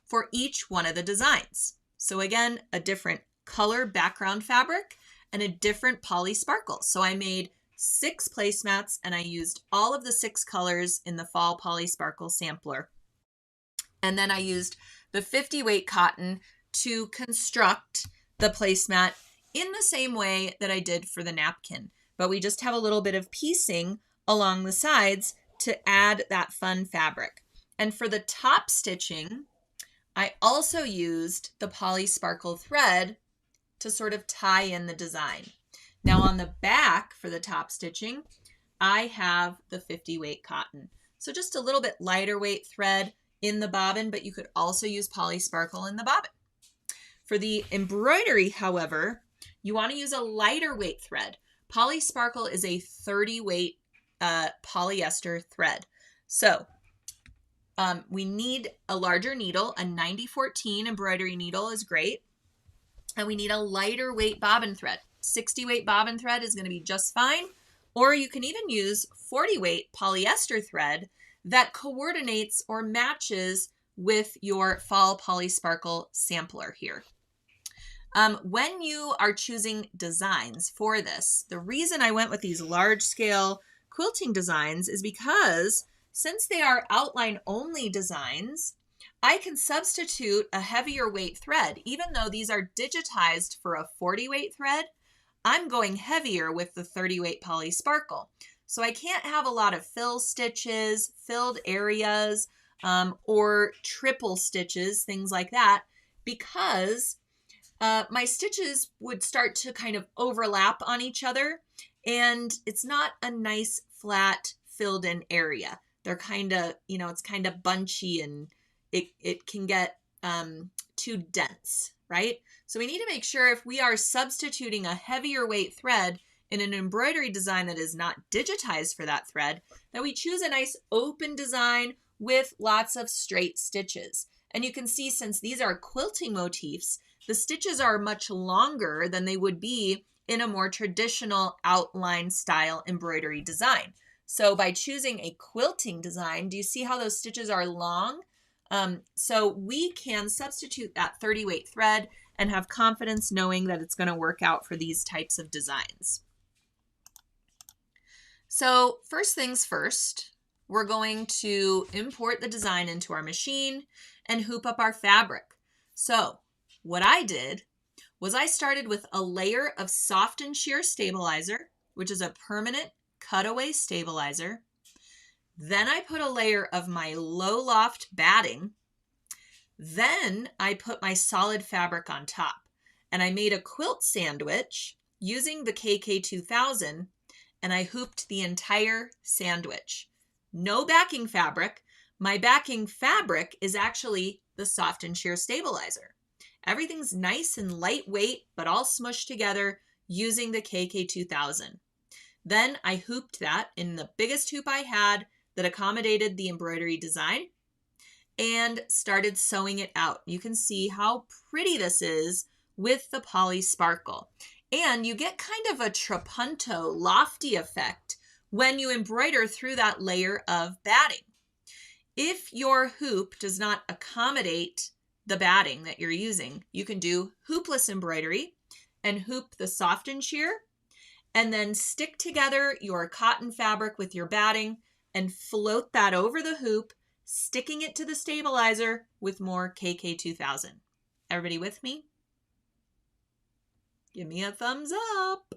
for each one of the designs. So again, a different color background fabric and a different poly sparkle. So I made 6 placemats and I used all of the 6 colors in the Fall Poly Sparkle sampler. And then I used the 50 weight cotton to construct the placemat in the same way that I did for the napkin, but we just have a little bit of piecing along the sides to add that fun fabric. And for the top stitching, I also used the poly sparkle thread to sort of tie in the design. Now on the back for the top stitching, I have the 50 weight cotton. So just a little bit lighter weight thread in the bobbin, but you could also use poly sparkle in the bobbin. For the embroidery, however, you want to use a lighter weight thread. Poly sparkle is a 30 weight polyester thread. So we need a larger needle. A 9014 embroidery needle is great. And we need a lighter weight bobbin thread. 60 weight bobbin thread is going to be just fine. Or you can even use 40 weight polyester thread that coordinates or matches with your Fall Poly Sparkle sampler here. When you are choosing designs for this, the reason I went with these large scale quilting designs is because since they are outline only designs, I can substitute a heavier weight thread. Even though these are digitized for a 40 weight thread, I'm going heavier with the 30 weight poly sparkle. So I can't have a lot of fill stitches, filled areas, or triple stitches, things like that, because my stitches would start to kind of overlap on each other, and it's not a nice flat filled in area. They're kind of, it's kind of bunchy, and it can get too dense, right? So we need to make sure if we are substituting a heavier weight thread in an embroidery design that is not digitized for that thread, that we choose a nice open design with lots of straight stitches. And you can see, since these are quilting motifs, the stitches are much longer than they would be in a more traditional outline style embroidery design. So by choosing a quilting design, do you see how those stitches are long? So we can substitute that 30 weight thread and have confidence knowing that it's going to work out for these types of designs. So first things first, we're going to import the design into our machine and hoop up our fabric. So what I did was I started with a layer of soft and sheer stabilizer, which is a permanent cutaway stabilizer. Then I put a layer of my low loft batting. Then I put my solid fabric on top, and I made a quilt sandwich using the KK2000, and I hooped the entire sandwich. No backing fabric. My backing fabric is actually the soft and sheer stabilizer. Everything's nice and lightweight, but all smushed together using the KK2000. Then I hooped that in the biggest hoop I had that accommodated the embroidery design and started sewing it out. You can see how pretty this is with the poly sparkle. And you get kind of a trapunto, lofty effect when you embroider through that layer of batting. If your hoop does not accommodate the batting that you're using, you can do hoopless embroidery and hoop the soft and sheer, and then stick together your cotton fabric with your batting and float that over the hoop, sticking it to the stabilizer with more KK2000. Everybody with me? Give me a thumbs up.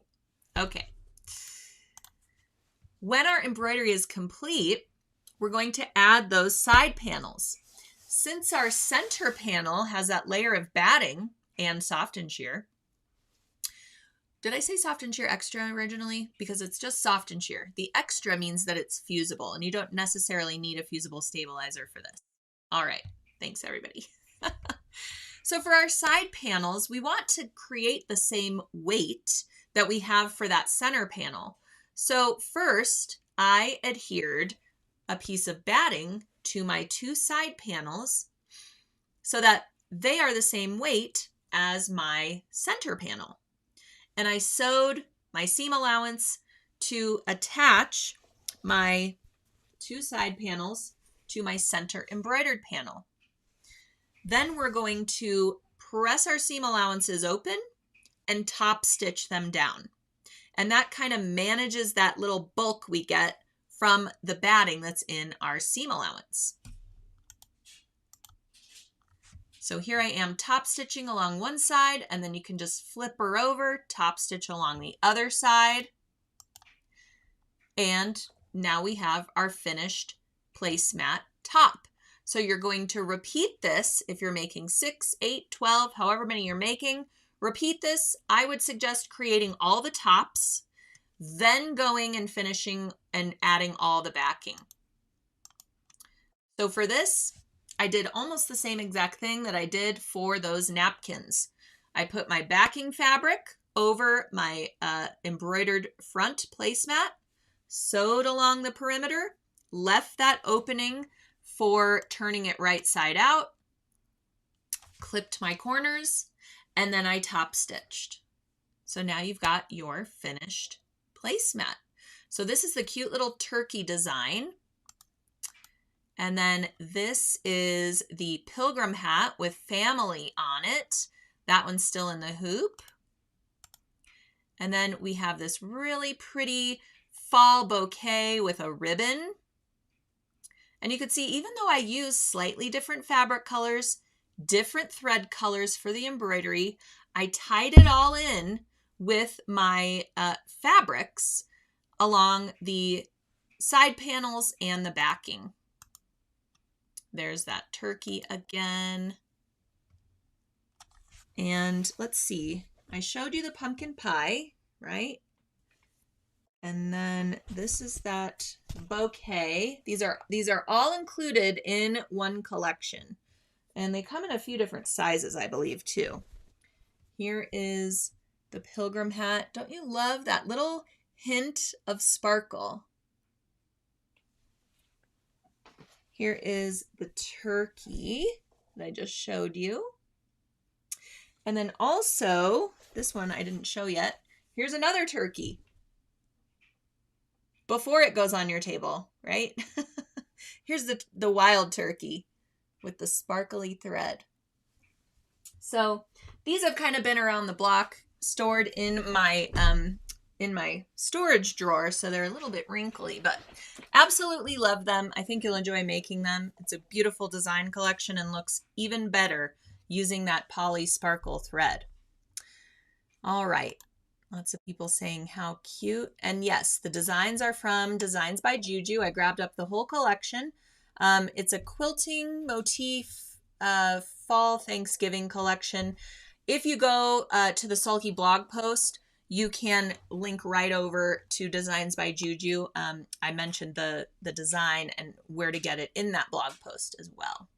Okay. When our embroidery is complete, we're going to add those side panels. Since our center panel has that layer of batting and soft and sheer, did I say soft and sheer extra originally? Because it's just soft and sheer. The extra means that it's fusible, and you don't necessarily need a fusible stabilizer for this. All right. Thanks, everybody. So for our side panels, we want to create the same weight that we have for that center panel. So first, I adhered a piece of batting to my two side panels so that they are the same weight as my center panel. And I sewed my seam allowance to attach my two side panels to my center embroidered panel. Then we're going to press our seam allowances open and top stitch them down. And that kind of manages that little bulk we get from the batting that's in our seam allowance. So here I am top stitching along one side, and then you can just flip her over, top stitch along the other side. And now we have our finished placemat top. So you're going to repeat this if you're making 6, 8, 12, however many you're making. Repeat this. I would suggest creating all the tops, then going and finishing and adding all the backing. So for this, I did almost the same exact thing that I did for those napkins. I put my backing fabric over my embroidered front placemat, sewed along the perimeter, left that opening for turning it right side out, clipped my corners, and then I top stitched. So now you've got your finished placemat. So this is the cute little turkey design. And then this is the pilgrim hat with family on it. That one's still in the hoop. And then we have this really pretty fall bouquet with a ribbon. And you can see, even though I use slightly different fabric colors, different thread colors for the embroidery, I tied it all in with my fabrics along the side panels and the backing. There's that turkey again. And let's see, I showed you the pumpkin pie, right? And then this is that bouquet. These are all included in one collection. And they come in a few different sizes, I believe, too. Here is the pilgrim hat. Don't you love that little hint of sparkle? Here is the turkey that I just showed you. And then also, this one I didn't show yet. Here's another turkey before it goes on your table, right? Here's the wild turkey with the sparkly thread. So these have kind of been around the block, stored in my storage drawer, so they're a little bit wrinkly, but absolutely love them. I think you'll enjoy making them. It's a beautiful design collection and looks even better using that poly sparkle thread. All right. Lots of people saying how cute. And yes, the designs are from Designs by Juju. I grabbed up the whole collection. It's a quilting motif fall Thanksgiving collection. If you go to the Sulky blog post, you can link right over to Designs by Juju. I mentioned the design and where to get it in that blog post as well.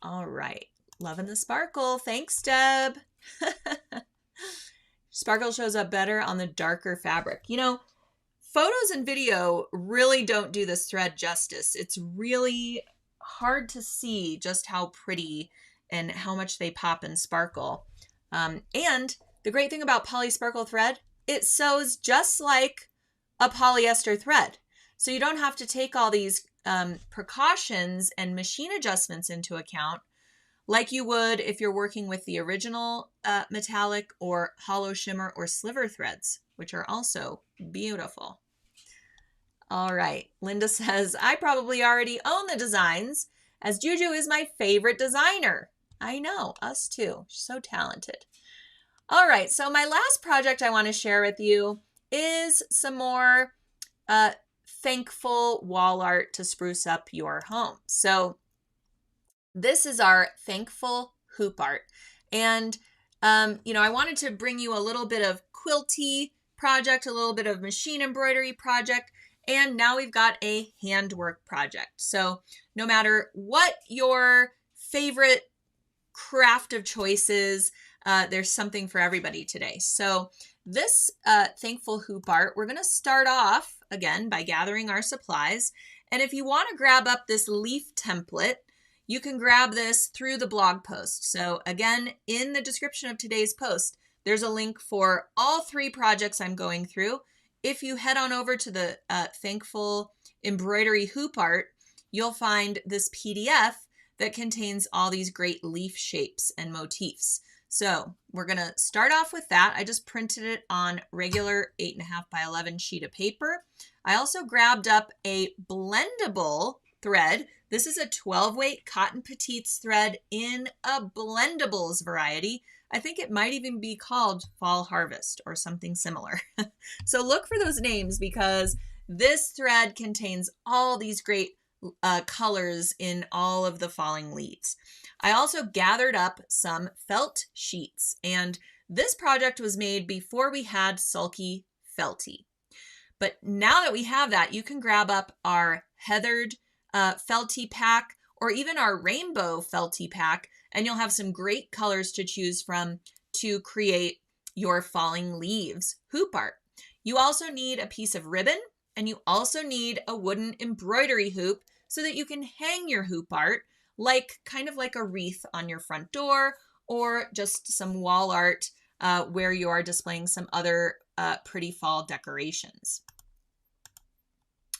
All right. Loving the sparkle. Thanks, Deb. Sparkle shows up better on the darker fabric. You know, photos and video really don't do this thread justice. It's really hard to see just how pretty and how much they pop and sparkle. And the great thing about poly sparkle thread, it sews just like a polyester thread. So you don't have to take all these precautions and machine adjustments into account like you would if you're working with the original metallic or hollow shimmer or sliver threads, which are also beautiful. All right, Linda says, I probably already own the designs as Juju is my favorite designer. I know, us too. She's so talented. All right, so my last project I want to share with you is some more thankful wall art to spruce up your home. So this is our thankful hoop art. And, you know, I wanted to bring you a little bit of quilty project, a little bit of machine embroidery project, and now we've got a handwork project. So no matter what your favorite craft of choice is, there's something for everybody today. So this thankful hoop art, we're going to start off again, by gathering our supplies. And if you want to grab up this leaf template, you can grab this through the blog post. So again, in the description of today's post, there's a link for all 3 projects I'm going through. If you head on over to the Thankful Embroidery Hoop Art, you'll find this PDF that contains all these great leaf shapes and motifs. So we're going to start off with that. I just printed it on regular 8.5 by 11 sheet of paper. I also grabbed up a blendable thread. This is a 12 weight cotton petites thread in a blendables variety. I think it might even be called Fall Harvest or something similar. So look for those names because this thread contains all these great colors in all of the falling leaves. I also gathered up some felt sheets, and this project was made before we had Sulky Felty. But now that we have that, you can grab up our heathered Felty pack or even our rainbow Felty pack, and you'll have some great colors to choose from to create your falling leaves hoop art. You also need a piece of ribbon, and you also need a wooden embroidery hoop so that you can hang your hoop art kind of like a wreath on your front door, or just some wall art where you are displaying some other pretty fall decorations.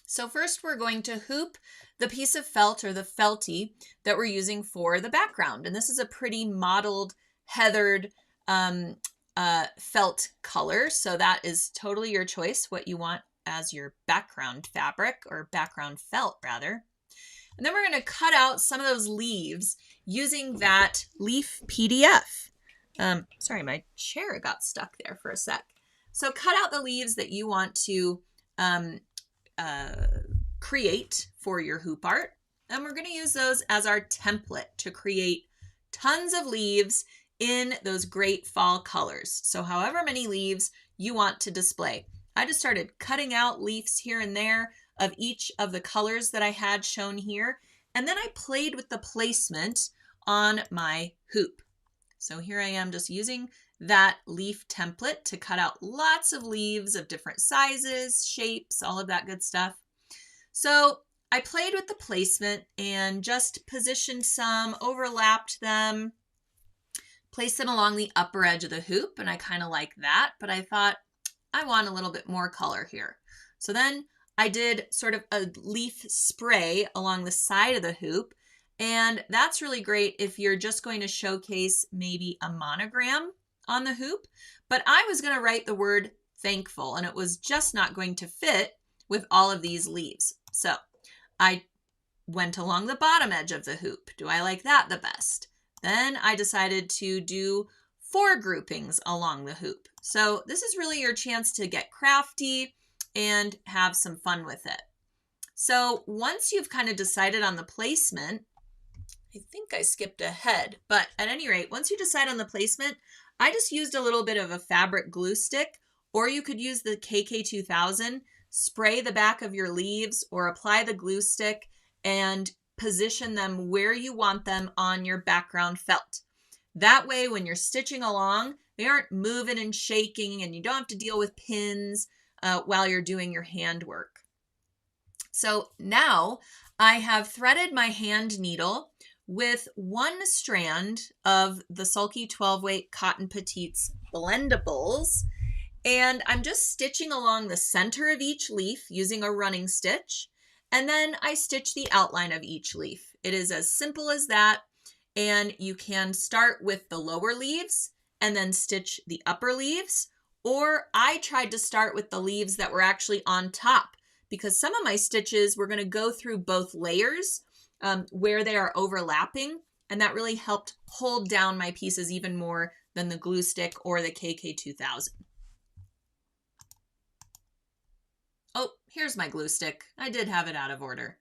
So first we're going to hoop the piece of felt or the felty that we're using for the background. And this is a pretty mottled, heathered felt color. So that is totally your choice, what you want as your background fabric or background felt rather. And then we're going to cut out some of those leaves using that leaf PDF. Sorry, my chair got stuck there for a sec. So cut out the leaves that you want to create for your hoop art. And we're going to use those as our template to create tons of leaves in those great fall colors. So however many leaves you want to display. I just started cutting out leaves here and there of each of the colors that I had shown here. And then I played with the placement on my hoop. So here I am just using that leaf template to cut out lots of leaves of different sizes, shapes, all of that good stuff. So I played with the placement and just positioned some, overlapped them, placed them along the upper edge of the hoop, and I kind of like that, but I thought I want a little bit more color here. So then I did sort of a leaf spray along the side of the hoop, and that's really great if you're just going to showcase maybe a monogram on the hoop, but I was going to write the word thankful, and it was just not going to fit with all of these leaves. So I went along the bottom edge of the hoop. Do I like that the best? Then I decided to do 4 groupings along the hoop. So this is really your chance to get crafty and have some fun with it. So once you've kind of decided on the placement, I think I skipped ahead, but at any rate, once you decide on the placement, I just used a little bit of a fabric glue stick, or you could use the KK2000, spray the back of your leaves or apply the glue stick and position them where you want them on your background felt. That way, when you're stitching along, they aren't moving and shaking and you don't have to deal with pins while you're doing your handwork. So now I have threaded my hand needle with 1 strand of the Sulky 12 weight cotton petites blendables, and I'm just stitching along the center of each leaf using a running stitch, and then I stitch the outline of each leaf. It is as simple as that, and you can start with the lower leaves and then stitch the upper leaves, or I tried to start with the leaves that were actually on top because some of my stitches were going to go through both layers where they are overlapping, and that really helped hold down my pieces even more than the glue stick or the KK2000. Oh, here's my glue stick. I did have it out of order.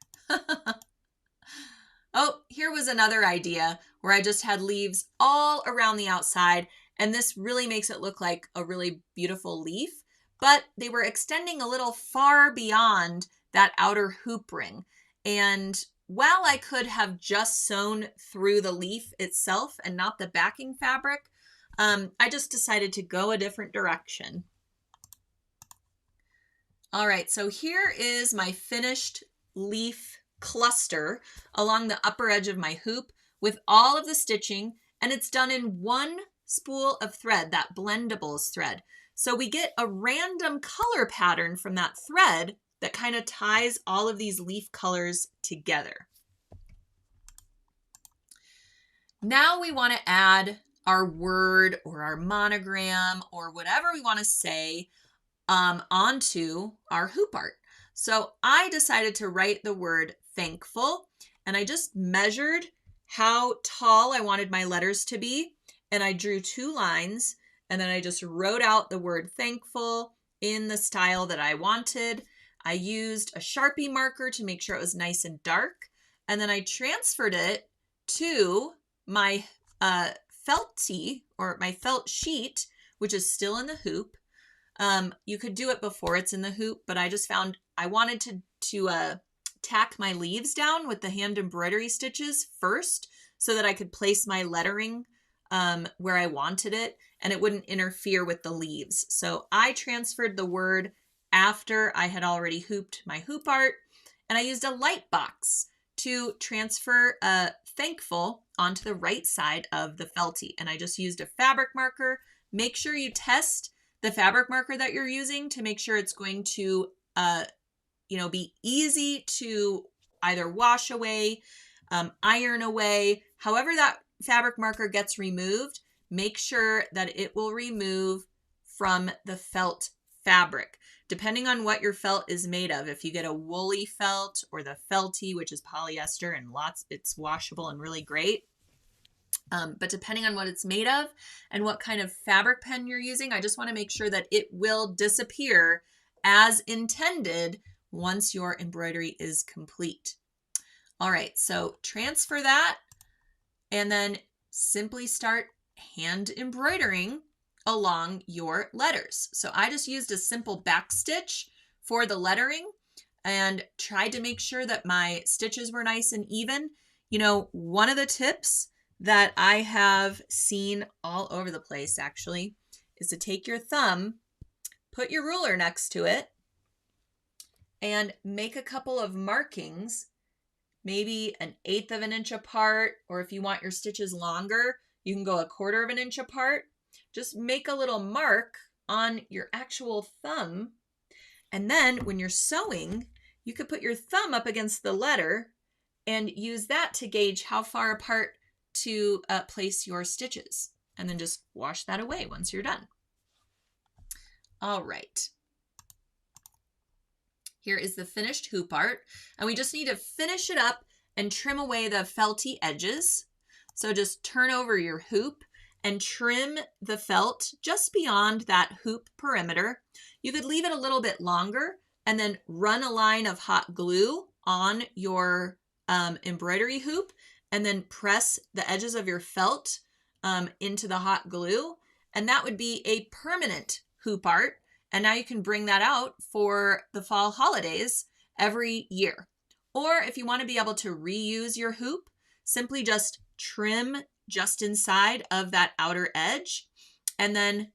Oh, here was another idea where I just had leaves all around the outside, and this really makes it look like a really beautiful leaf, but they were extending a little far beyond that outer hoop ring. And while I could have just sewn through the leaf itself and not the backing fabric, I just decided to go a different direction. All right, so here is my finished leaf cluster along the upper edge of my hoop with all of the stitching, and it's done in one spool of thread, that Blendables thread. So we get a random color pattern from that thread that kind of ties all of these leaf colors together. Now we want to add our word or our monogram or whatever we want to say onto our hoop art. So I decided to write the word thankful, and I just measured how tall I wanted my letters to be, and I drew 2 lines, and then I just wrote out the word thankful in the style that I wanted. I used a Sharpie marker to make sure it was nice and dark, and then I transferred it to my felt tee or my felt sheet, which is still in the hoop. You could do it before it's in the hoop, but I just found I wanted to tack my leaves down with the hand embroidery stitches first so that I could place my lettering where I wanted it and it wouldn't interfere with the leaves. So I transferred the word after I had already hooped my hoop art, and I used a light box to transfer thankful onto the right side of the felty. And I just used a fabric marker. Make sure you test the fabric marker that you're using to make sure it's going to, be easy to either wash away, iron away. However that fabric marker gets removed, make sure that it will remove from the felt fabric. Depending on what your felt is made of, if you get a woolly felt or the felty, which is polyester and it's washable and really great. But depending on what it's made of and what kind of fabric pen you're using, I just want to make sure that it will disappear as intended once your embroidery is complete. All right, so transfer that and then simply start hand embroidering along your letters. So I just used a simple back stitch for the lettering and tried to make sure that my stitches were nice and even. One of the tips that I have seen all over the place actually is to take your thumb, put your ruler next to it, and make a couple of markings, maybe 1/8 of an inch apart, or if you want your stitches longer, you can go 1/4 of an inch apart. Just make a little mark on your actual thumb, and then when you're sewing, you could put your thumb up against the letter and use that to gauge how far apart to place your stitches, and then just wash that away once you're done. All right. Here is the finished hoop art, and we just need to finish it up and trim away the felty edges. So just turn over your hoop and trim the felt just beyond that hoop perimeter. You could leave it a little bit longer and then run a line of hot glue on your embroidery hoop and then press the edges of your felt into the hot glue. And that would be a permanent hoop art. And now you can bring that out for the fall holidays every year. Or if you want to be able to reuse your hoop, simply just trim just inside of that outer edge and then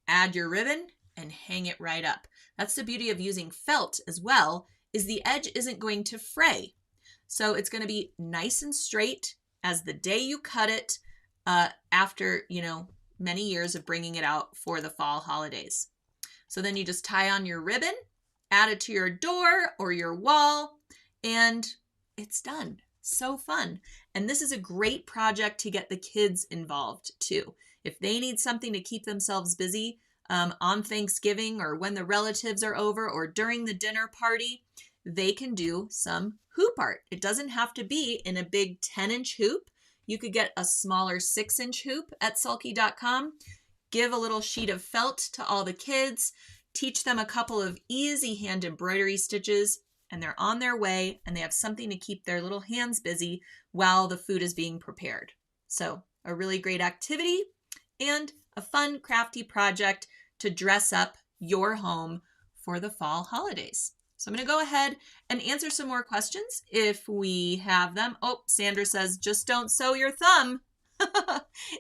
add your ribbon and hang it right up. That's the beauty of using felt as well, is the edge isn't going to fray. So it's going to be nice and straight as the day you cut it after, many years of bringing it out for the fall holidays. So then you just tie on your ribbon, add it to your door or your wall, and it's done. So fun. And this is a great project to get the kids involved too. If they need something to keep themselves busy on Thanksgiving or when the relatives are over or during the dinner party, they can do some hoop art. It doesn't have to be in a big 10-inch hoop. You could get a smaller 6-inch hoop at sulky.com. Give a little sheet of felt to all the kids, teach them a couple of easy hand embroidery stitches, and they're on their way and they have something to keep their little hands busy while the food is being prepared. So a really great activity and a fun, crafty project to dress up your home for the fall holidays. So I'm going to go ahead and answer some more questions if we have them. Oh, Sandra says, just don't sew your thumb.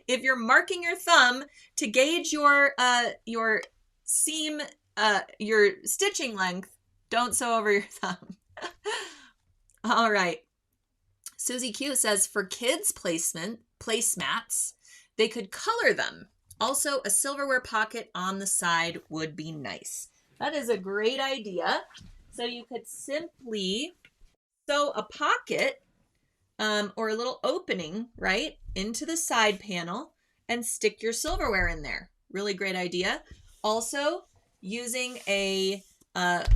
If you're marking your thumb to gauge your seam your stitching length, don't sew over your thumb. All right. Susie Q says for kids placemats, they could color them. Also, a silverware pocket on the side would be nice. That is a great idea. So you could simply sew a pocket or a little opening, right, into the side panel and stick your silverware in there. Really great idea. Also, using a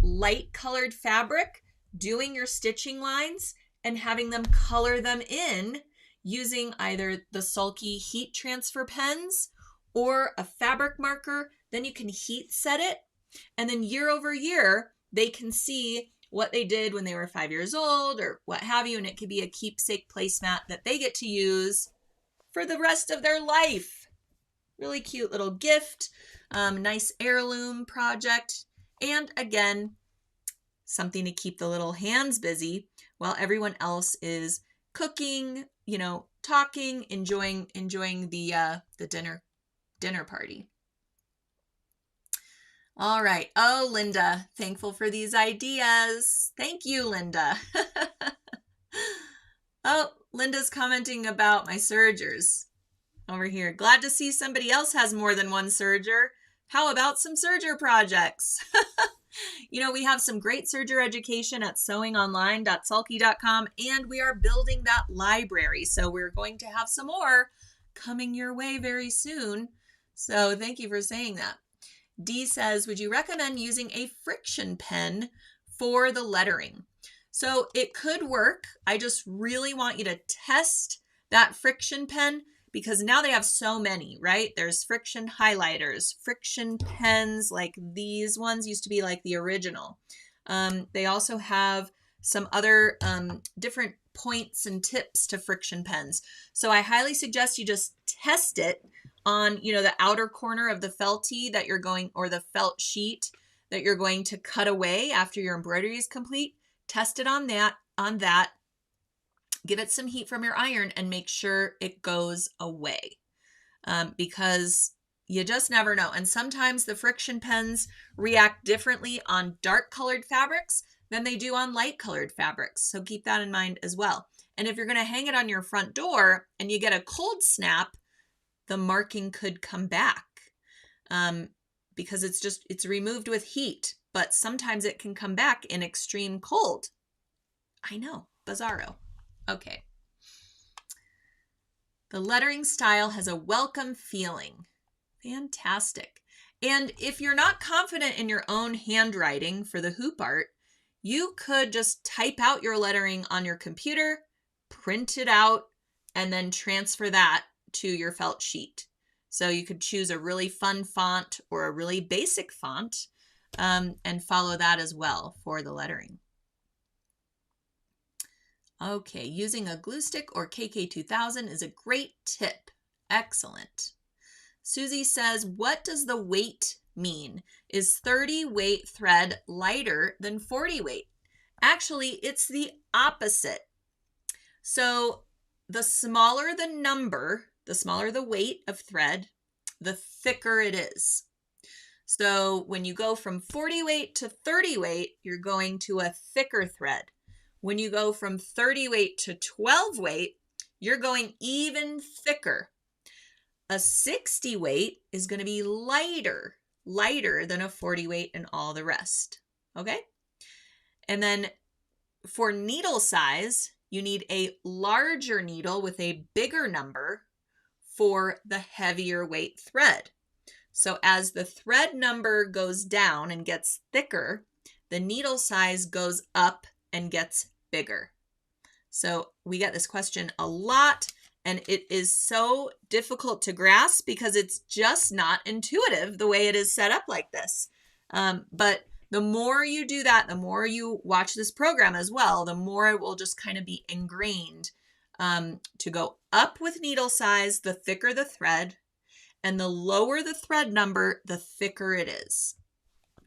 light colored fabric, doing your stitching lines and having them color them in using either the Sulky heat transfer pens or a fabric marker. Then you can heat set it, and then year over year, they can see what they did when they were 5 years old or what have you, and it could be a keepsake placemat that they get to use for the rest of their life. Really cute little gift, nice heirloom project, and again, something to keep the little hands busy while everyone else is cooking, talking, enjoying the dinner party. All right. Oh, Linda, thankful for these ideas. Thank you, Linda. Oh, Linda's commenting about my sergers over here. Glad to see somebody else has more than one serger. How about some serger projects? We have some great serger education at sewingonline.sulky.com, and we are building that library. So we're going to have some more coming your way very soon. So thank you for saying that. D says, would you recommend using a friction pen for the lettering? So it could work. I just really want you to test that friction pen because now they have so many, right? There's friction highlighters, friction pens, like these ones used to be like the original. They also have some other different points and tips to friction pens. So I highly suggest you just test it on, the outer corner of the felty that you're going, or the felt sheet that you're going to cut away after your embroidery is complete. Test it on that. Give it some heat from your iron and make sure it goes away because you just never know. And sometimes the friction pens react differently on dark colored fabrics than they do on light colored fabrics. So keep that in mind as well. And if you're going to hang it on your front door and you get a cold snap, the marking could come back because it's removed with heat, but sometimes it can come back in extreme cold. I know, bizarro. Okay. The lettering style has a welcome feeling. Fantastic. And if you're not confident in your own handwriting for the hoop art, you could just type out your lettering on your computer, print it out, and then transfer that to your felt sheet. So you could choose a really fun font or a really basic font and follow that as well for the lettering. Okay, using a glue stick or KK2000 is a great tip. Excellent. Susie says, what does the weight mean? Is 30 weight thread lighter than 40 weight? Actually, it's the opposite. So the smaller the number, the smaller the weight of thread, the thicker it is. So when you go from 40 weight to 30 weight, you're going to a thicker thread. When you go from 30 weight to 12 weight, you're going even thicker. A 60 weight is going to be lighter than a 40 weight and all the rest. Okay? And then for needle size, you need a larger needle with a bigger number for the heavier weight thread. So as the thread number goes down and gets thicker, the needle size goes up and gets bigger. So we get this question a lot, and it is so difficult to grasp because it's just not intuitive the way it is set up like this. But the more you do that, the more you watch this program as well, the more it will just kind of be ingrained to go up with needle size, the thicker the thread, and the lower the thread number, the thicker it is.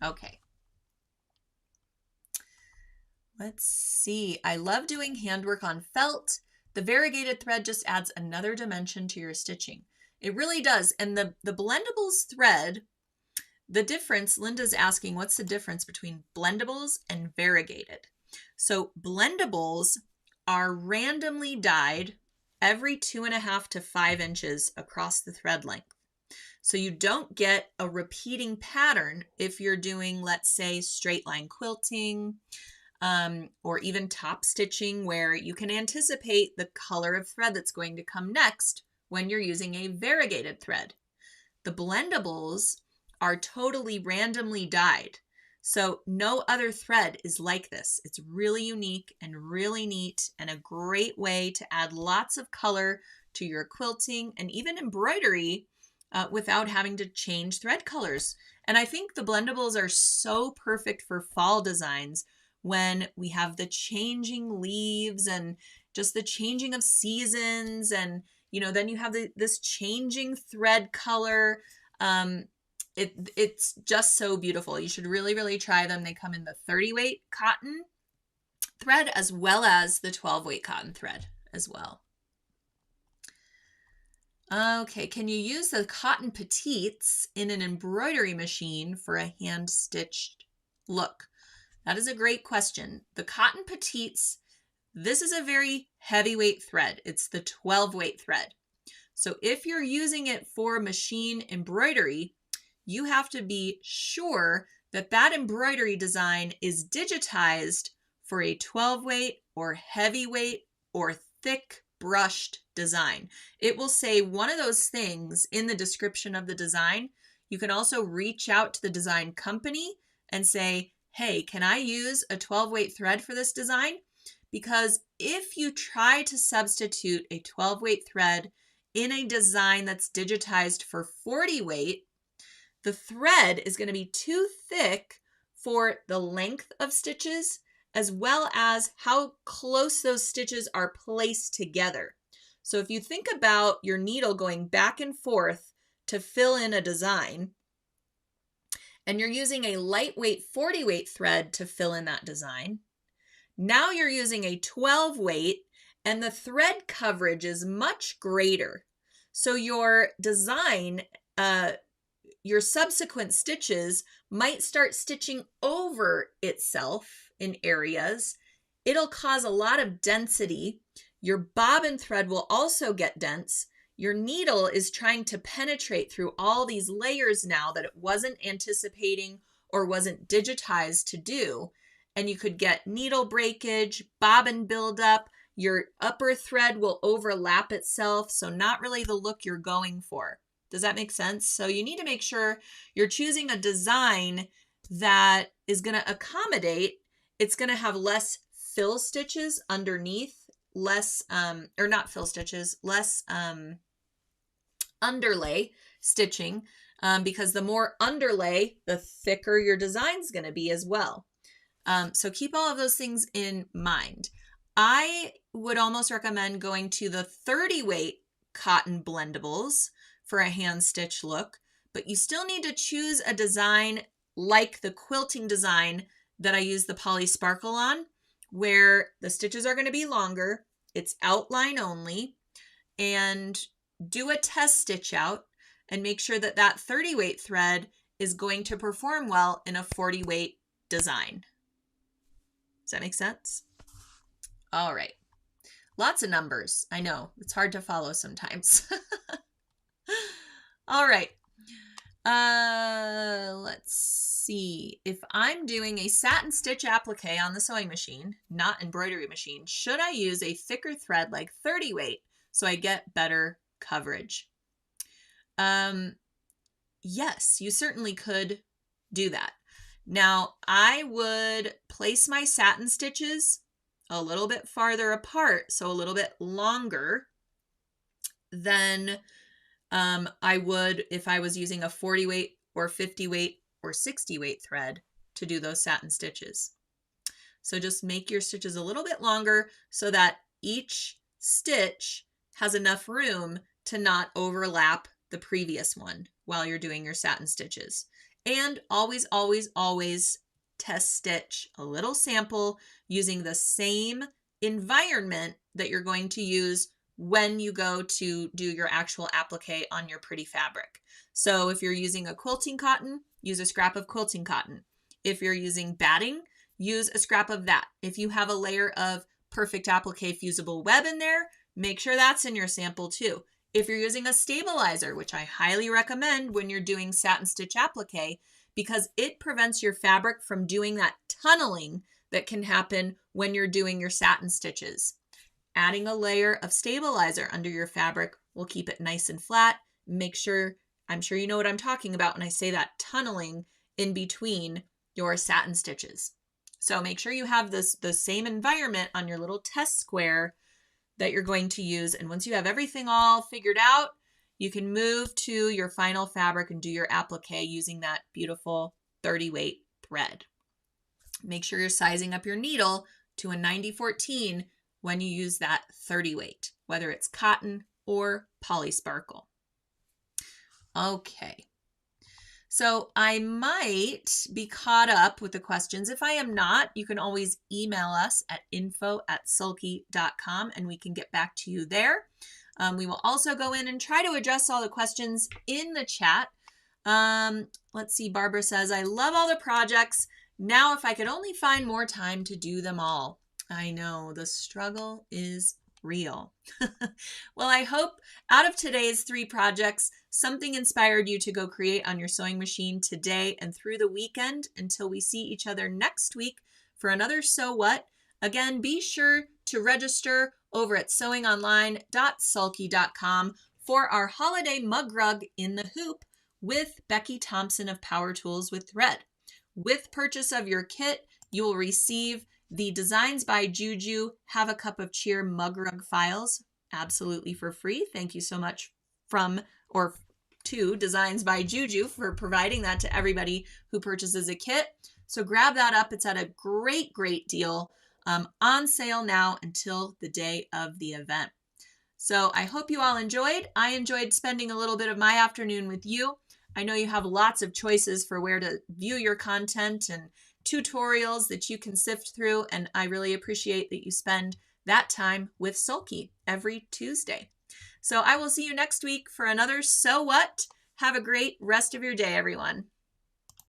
Okay. Let's see. I love doing handwork on felt. The variegated thread just adds another dimension to your stitching. It really does. And the Blendables thread, The difference, Linda's asking, what's the difference between blendables and variegated? So blendables are randomly dyed every 2.5 to 5 inches across the thread length. So you don't get a repeating pattern if you're doing, let's say, straight line quilting, or even top stitching, where you can anticipate the color of thread that's going to come next when you're using a variegated thread. The blendables are totally randomly dyed. So no other thread is like this. It's really unique and really neat and a great way to add lots of color to your quilting and even embroidery without having to change thread colors. And I think the blendables are so perfect for fall designs when we have the changing leaves and just the changing of seasons, and then you have this changing thread color. It's just so beautiful. You should really, really try them. They come in the 30 weight cotton thread as well as the 12 weight cotton thread as well. Okay, can you use the cotton petites in an embroidery machine for a hand-stitched look? That is a great question. The cotton petites, this is a very heavyweight thread. It's the 12 weight thread. So if you're using it for machine embroidery, you have to be sure that that embroidery design is digitized for a 12 weight or heavyweight or thick brushed design. It will say one of those things in the description of the design. You can also reach out to the design company and say, hey, can I use a 12 weight thread for this design? Because if you try to substitute a 12 weight thread in a design that's digitized for 40 weight, the thread is going to be too thick for the length of stitches as well as how close those stitches are placed together. So if you think about your needle going back and forth to fill in a design, and you're using a lightweight 40 weight thread to fill in that design, now you're using a 12 weight and the thread coverage is much greater. So your design, your subsequent stitches might start stitching over itself in areas. It'll cause a lot of density. Your bobbin thread will also get dense. Your needle is trying to penetrate through all these layers now that it wasn't anticipating or wasn't digitized to do. And you could get needle breakage, bobbin buildup. Your upper thread will overlap itself, so not really the look you're going for. Does that make sense? So you need to make sure you're choosing a design that is going to accommodate. It's going to have less fill stitches underneath, less, or not fill stitches, less underlay stitching, because the more underlay, the thicker your design is going to be as well. So keep all of those things in mind. I would almost recommend going to the 30 weight cotton blendables for a hand stitch look, but you still need to choose a design like the quilting design that I use the Poly Sparkle on, where the stitches are going to be longer, it's outline only, and do a test stitch out and make sure that that 30 weight thread is going to perform well in a 40 weight design. Does that make sense? All right. Lots of numbers. I know it's hard to follow sometimes. All right. Let's see. If I'm doing a satin stitch applique on the sewing machine, not embroidery machine, should I use a thicker thread like 30 weight so I get better coverage? Yes, you certainly could do that. Now, I would place my satin stitches a little bit farther apart, so a little bit longer than I would if I was using a 40 weight or 50 weight or 60 weight thread to do those satin stitches. So just make your stitches a little bit longer so that each stitch has enough room to not overlap the previous one while you're doing your satin stitches. And always, always, always test stitch a little sample using the same environment that you're going to use when you go to do your actual applique on your pretty fabric. So if you're using a quilting cotton, use a scrap of quilting cotton. If you're using batting, use a scrap of that. If you have a layer of perfect applique fusible web in there, make sure that's in your sample too. If you're using a stabilizer, which I highly recommend when you're doing satin stitch applique, because it prevents your fabric from doing that tunneling that can happen when you're doing your satin stitches. Adding a layer of stabilizer under your fabric will keep it nice and flat. Make sure, I'm sure you know what I'm talking about when I say that tunneling in between your satin stitches. So make sure you have the same environment on your little test square that you're going to use. And once you have everything all figured out, you can move to your final fabric and do your applique using that beautiful 30 weight thread. Make sure you're sizing up your needle to a 90-14 when you use that 30 weight, whether it's cotton or polysparkle. Okay. So I might be caught up with the questions. If I am not, you can always email us at info@sulky.com and we can get back to you there. We will also go in and try to address all the questions in the chat. Let's see, Barbara says, I love all the projects. Now, if I could only find more time to do them all. I know, the struggle is real. Well, I hope out of today's 3 projects, something inspired you to go create on your sewing machine today and through the weekend until we see each other next week for another So What. Again, be sure to register over at sewingonline.sulky.com for our holiday mug rug in the hoop with Becky Thompson of Power Tools with Thread. With purchase of your kit, you will receive the Designs by Juju Have a Cup of Cheer mug rug files absolutely for free. Thank you so much to Designs by Juju for providing that to everybody who purchases a kit. So grab that up. It's at a great, great deal on sale now until the day of the event. So I hope you all enjoyed. I enjoyed spending a little bit of my afternoon with you. I know you have lots of choices for where to view your content and tutorials that you can sift through, and I really appreciate that you spend that time with Sulky every Tuesday. So I will see you next week for another So What. Have a great rest of your day, everyone.